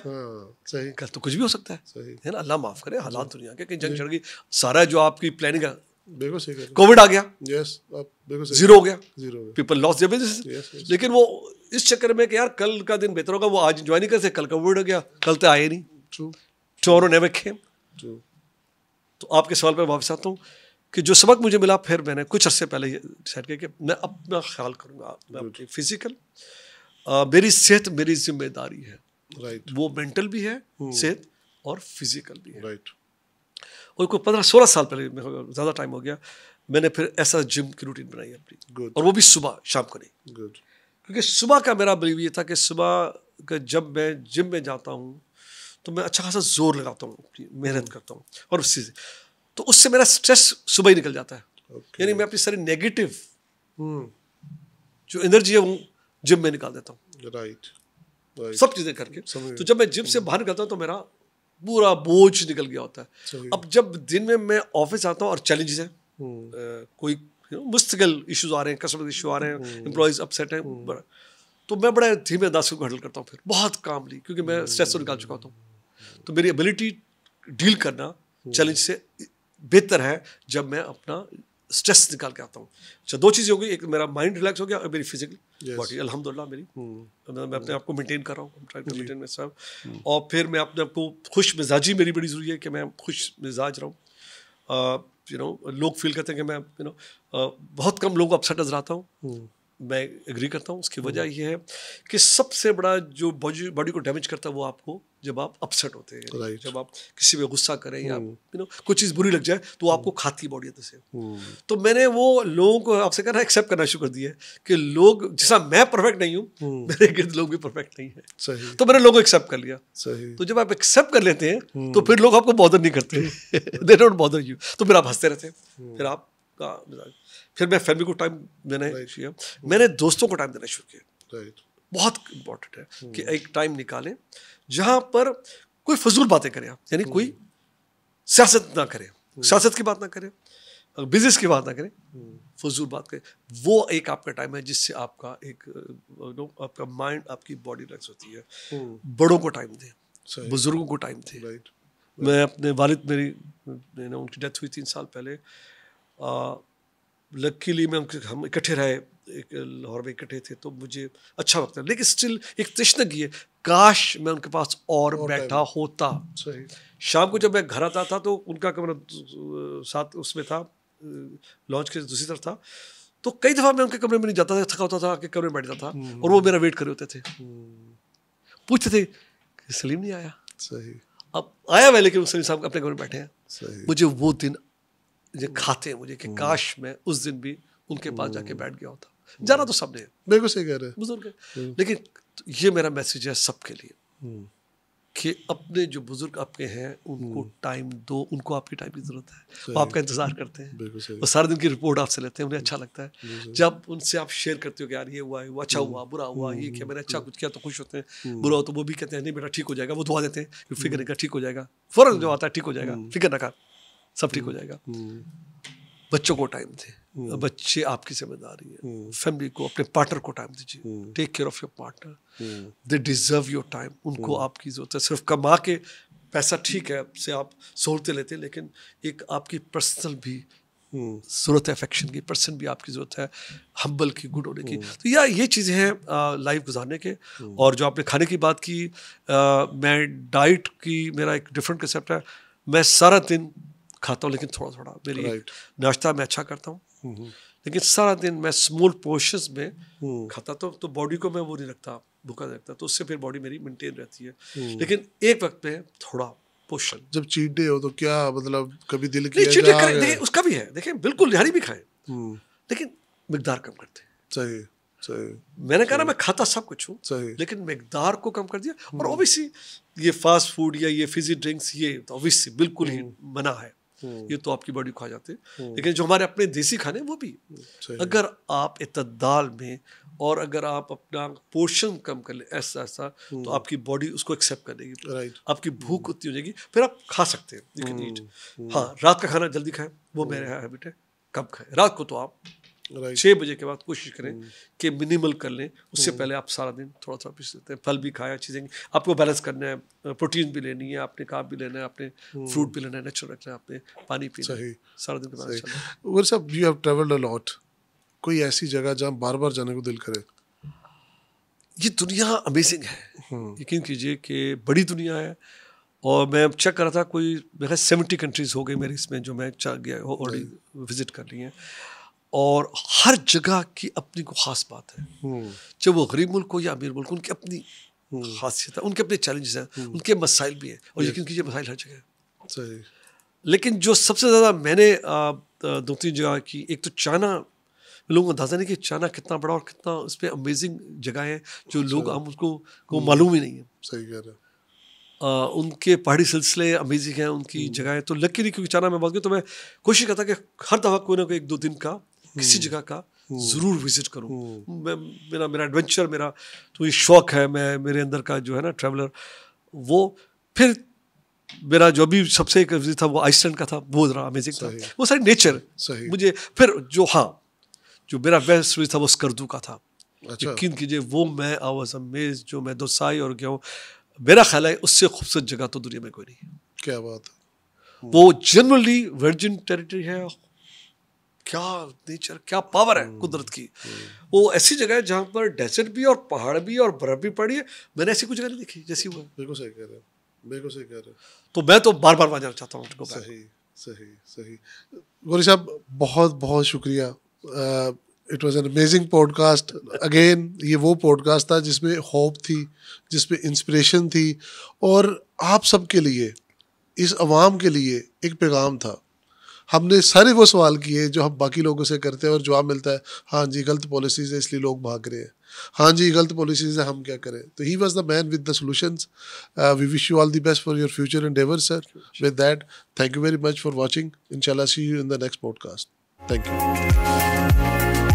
सही, कल तो कुछ भी हो सकता है ना। अल्लाह माफ करे, हालात दुनिया के कहीं जंग चढ़ गई, सारा जो आपकी प्लानिंग है, कोविड आ गया, जीरो हो गया, पीपल लॉस देयर बिजनेस। लेकिन वो इस चक्कर में कि यार कल का दिन बेहतर होगा, वो आज एंजॉय नहीं कर सकते, कल कोविड हो गया, कल तो आए नहीं, टुमारो नेवर केम। तो आपके सवाल पर वापस आता हूँ कि जो सबक मुझे मिला, फिर मैंने कुछ अर्से पहले डिसाइड किया कि मैं अपना ख्याल करूँगा, मैं अपनी फिजिकल, मेरी सेहत मेरी जिम्मेदारी है, वो मेंटल भी है सेहत और फिजिकल भी है। और कोई 15-16 साल पहले, ज़्यादा टाइम हो गया, मैंने फिर ऐसा जिम की रूटीन बनाई अपनी, और वो भी सुबह, शाम को नहीं। क्योंकि सुबह का मेरा बिलीव ये था कि सुबह का जब मैं जिम में जाता हूँ तो मैं अच्छा खासा जोर लगाता हूँ, अपनी मेहनत करता हूँ, और उससे तो उससे मेरा स्ट्रेस सुबह ही निकल जाता है। यानी मैं अपनी सारी नेगेटिव जो एनर्जी है वो जिम में निकाल देता हूँ, सब चीज़ें करके। तो जब मैं जिम से बाहर निकलता हूँ तो मेरा पूरा बोझ निकल गया होता है। अब जब दिन में मैं ऑफिस आता हूँ और चैलेंजेस हैं, कोई मुस्तकिल इश्यूज आ रहे हैं, कस्टमर इशू आ रहे हैं, एम्प्लॉयज अपसेट हैं, तो मैं बड़ा धीमे अंदाज को हैंडल करता हूँ, फिर बहुत कामली, क्योंकि मैं स्ट्रेस को निकाल चुका होता हूँ। तो मेरी एबिलिटी डील करना चैलेंज से बेहतर है जब मैं अपना स्ट्रेस निकाल के आता हूँ। अच्छा, 2 चीज़ें हो गई, एक मेरा माइंड रिलैक्स हो गया और मेरी फिजिकल बॉडी अल्हम्दुलिल्लाह मेरी, मैं अपने आप को मेंटेन कर रहा हूँ, try to maintain myself. और फिर मैं अपने आप को खुश मिजाजी, मेरी बड़ी ज़रूरी है कि मैं खुश मिजाज रहूँ। यू नो, लोग फील करते हैं कि मैं बहुत कम लोग अपसेट नजर आता हूँ, मैं एग्री करता हूँ। उसकी वजह ये है कि सबसे बड़ा जो बॉडी को डैमेज करता है वो आपको जब आप अपसेट होते हैं, Right. जब आप किसी पे गुस्सा करें या कोई चीज़ बुरी लग जाए तो आपको खाती है बॉडी अंदर से। तो मैंने वो लोगों को आपसे कहना एक्सेप्ट करना शुरू कर दिया है कि लोग, जैसा मैं परफेक्ट नहीं हूँ, मेरे गिर्द लोग भी परफेक्ट नहीं है। सही तो मैंने लोगों को एक्सेप्ट कर लिया। सही तो जब आप एक्सेप्ट कर लेते हैं तो फिर लोग आपको बॉदर नहीं करते, दे डोंट बॉदर यू। तो फिर आप हंसते रहते हैं। फिर मैं फैमिली को टाइम देना किया, मैंने दोस्तों को टाइम देना शुरू किया। राइट बहुत इम्पोर्टेंट है कि एक टाइम निकालें जहां पर कोई फजूल बातें करें आप, यानी कोई सियासत ना करें, सियासत की बात ना करें, बिजनेस की बात ना करें, फजूल बात करें। वो एक आपका टाइम है जिससे आपका एक आपका माइंड, आपकी बॉडी रिलैक्स होती है। बड़ों को टाइम दें, बुजुर्गों को टाइम दें। राइट मैं अपने वालिद, मेरी उनकी डेथ हुई 3 साल पहले। लकीली हम इकट्ठे रहे, एक लाहौर में इकट्ठे थे, तो मुझे अच्छा लगता है। लेकिन स्टिल एक तशनगी है, काश मैं उनके पास और बैठा होता। सही शाम को जब मैं घर आता था तो उनका कमरा साथ उसमें था, लॉन्च के दूसरी तरफ था। तो कई दफ़ा मैं उनके कमरे में नहीं जाता था, थका होता था कि कमरे में बैठता था, और वो मेरा वेट कर रहे होते थे, पूछते थे कि सलीम नहीं आया। सही अब आया मैं, लेकिन सलीम साहब अपने कमरे में बैठे हैं। सही मुझे वो दिन ये खाते हैं मुझे कि काश मैं उस दिन भी उनके पास जाके बैठ गया होता। जाना तो सबने है, बिल्कुल सही कह रहे हैं। बुजुर्ग है, लेकिन ये मेरा मैसेज है सबके लिए कि अपने जो बुजुर्ग आपके हैं उनको टाइम दो, उनको आपकी टाइम की जरूरत है। वो आपका इंतजार करते हैं, बिल्कुल सही वो सारे दिन की रिपोर्ट आपसे लेते हैं, उन्हें अच्छा लगता है जब उनसे आप शेयर करते हो कि यार ये हुआ है, वो अच्छा हुआ, बुरा हुआ, ये किया मैंने, अच्छा कुछ किया तो खुश होते हैं, बुरा हो तो वो भी कहते हैं नहीं बेटा ठीक हो जाएगा, वो दुआ देते हैं, फिक्र नहीं कर, ठीक हो जाएगा। फौरन जो आता है ठीक हो जाएगा, फिक्र ना कर, सब ठीक हो जाएगा। बच्चों को टाइम दें, बच्चे आपकी जिम्मेदारी है। फैमिली को, अपने पार्टनर को टाइम दीजिए, take care of your partner, they deserve your time. उनको आपकी जरूरत है। सिर्फ कमा के पैसा ठीक है से आप सहूलतें लेते हैं, लेकिन एक आपकी पर्सनल भी जरूरत है, अफेक्शन की, पर्सन भी आपकी जरूरत है, हम्बल की, गुड होने की। तो ये चीज़ें हैं लाइफ गुजारने के। और जो आपने खाने की बात की, मैं डाइट की, मेरा एक डिफरेंट कंसेप्ट है। मैं सारा दिन खाता हूँ, लेकिन थोड़ा थोड़ा। मेरी नाश्ता मैं अच्छा करता हूँ, लेकिन सारा दिन मैं स्मॉल पोर्शंस में खाता। तो बॉडी को मैं वो नहीं रखता, भूखा नहीं रखता, तो उससे फिर बॉडी मेरी मेंटेन रहती है। लेकिन एक वक्त में थोड़ा पोर्शन। जब चीट डे हो तो क्या मतलब कभी दिल नहीं, चीट डे करें, देखिए उसका भी है, देखिए बिल्कुल निहारी भी खाएं, लेकिन मिकदार कम करते हैं। सही सही मैंने कहा ना मैं खाता सब कुछ हूँ, सही, लेकिन मिकदार को कम कर दिया। और ऑब्वियसली ये फास्ट फूड या ये फिजी ड्रिंक्स, ये तो ऑब्वियसली बिल्कुल ही मना है, ये तो आपकी बॉडी खा जाते हैं। लेकिन जो हमारे अपने देसी खाने वो भी, अगर आप इत्तदाल में, और अगर आप अपना पोर्शन कम कर ले ऐसा ऐसा, तो आपकी बॉडी उसको एक्सेप्ट कर लेगी, आपकी भूख उतनी हो जाएगी, फिर आप खा सकते हैं, यू कैन ईट। हाँ, रात का खाना जल्दी खाएं, वो मेरा हैबिट है, कम खाएं रात को। तो आप 6 बजे के बाद कोशिश करें कि मिनिमल कर लें। उससे पहले आप सारा दिन थोड़ा थोड़ा पीस लेते हैं, फल भी खाया, चीज़ें आपको बैलेंस करना है, प्रोटीन भी लेनी है, आपने कार्ब भी लेना है, आपने फ्रूट भी लेना है, नेचुरल रखना है, आपने पानी पीना है, सारा दिन के बाद चलना है। उमर साहब, you have travelled a lot, कोई ऐसी जगह जहाँ बार बार जाने को दिल करे? ये दुनिया अमेजिंग है, यकीन कीजिए कि बड़ी दुनिया है। और मैं चेक कर रहा था, कोई मेरे 70 कंट्रीज़ हो गई मेरी इसमें जो मैं गया ऑलरेडी विजिट कर ली हैं, और हर जगह की अपनी को ख़ास बात है। चाहे वो गरीब मुल्क हो या अमीर मुल्क, उनकी अपनी खासियत है, उनके अपने चैलेंजेस हैं, उनके मसाइल भी हैं, और यकीन कीजिए मसाइल हर जगह है। सही। लेकिन जो सबसे ज़्यादा मैंने 2-3 जगह की, एक तो चाइना, लोगों को अंदाज़ा नहीं कि चाइना कितना बड़ा और कितना उस पर अमेजिंग जगह है जो लोग हम उसको मालूम ही नहीं है। सही कह रहे हैं। उनके पहाड़ी सिलसिले अमेजिंग हैं, उनकी जगह। तो लकीली क्योंकि चाइना में बात की, तो मैं कोशिश करता कि हर दफ़ा कोई ना कोई 1-2 दिन का किसी जगह का ज़रूर विजिट करूँ। मेरा एडवेंचर, मेरा तो ये शौक़ है, मैं मेरे अंदर का जो है ना ट्रैवलर वो। फिर मेरा जो भी सबसे एक विजिट था वो आइसलैंड का था, वो ज़रा अमेजिंग था, वो सारी नेचर मुझे। फिर जो मेरा बेस्ट विजिट था वो स्कर्दू का था। यकीन कीजिए वो मैं आई वाज अमेज्ड, जो मैं दोसाई और गया हूँ, मेरा ख्याल है उससे खूबसूरत जगह तो दुनिया में कोई नहीं है। क्या बात है। वो जनरली वर्जिन टेरिटरी है, क्या नेचर, क्या पावर है कुदरत की। वो ऐसी जगह है जहाँ पर डेजर्ट भी और पहाड़ भी और बर्फ भी पड़ी है, मैंने ऐसी कोई जगह नहीं देखी जैसी हुआ है। बिल्कुल सही कह रहे हैं, बिल्कुल सही कह रहे हैं। तो मैं तो बार बार वहाँ जाना चाहता हूँ। सही सही सही। गौरी साहब, बहुत बहुत शुक्रिया। It was an amazing podcast again. ये वो पॉडकास्ट था जिसमें होप थी, जिसमें इंस्पिरेशन थी, और आप सबके लिए, इस अवाम के लिए एक पैगाम था। हमने सारे वो सवाल किए जो हम बाकी लोगों से करते हैं और जवाब मिलता है हाँ जी गलत पॉलिसीज़ है इसलिए लोग भाग रहे हैं, हाँ जी गलत पॉलिसीज़ है हम क्या करें। तो he was the man with the solutions. We wish you all the best for your future endeavour sir. With that thank you very much for watching. इंशाल्लाह see you in the next podcast. Thank you.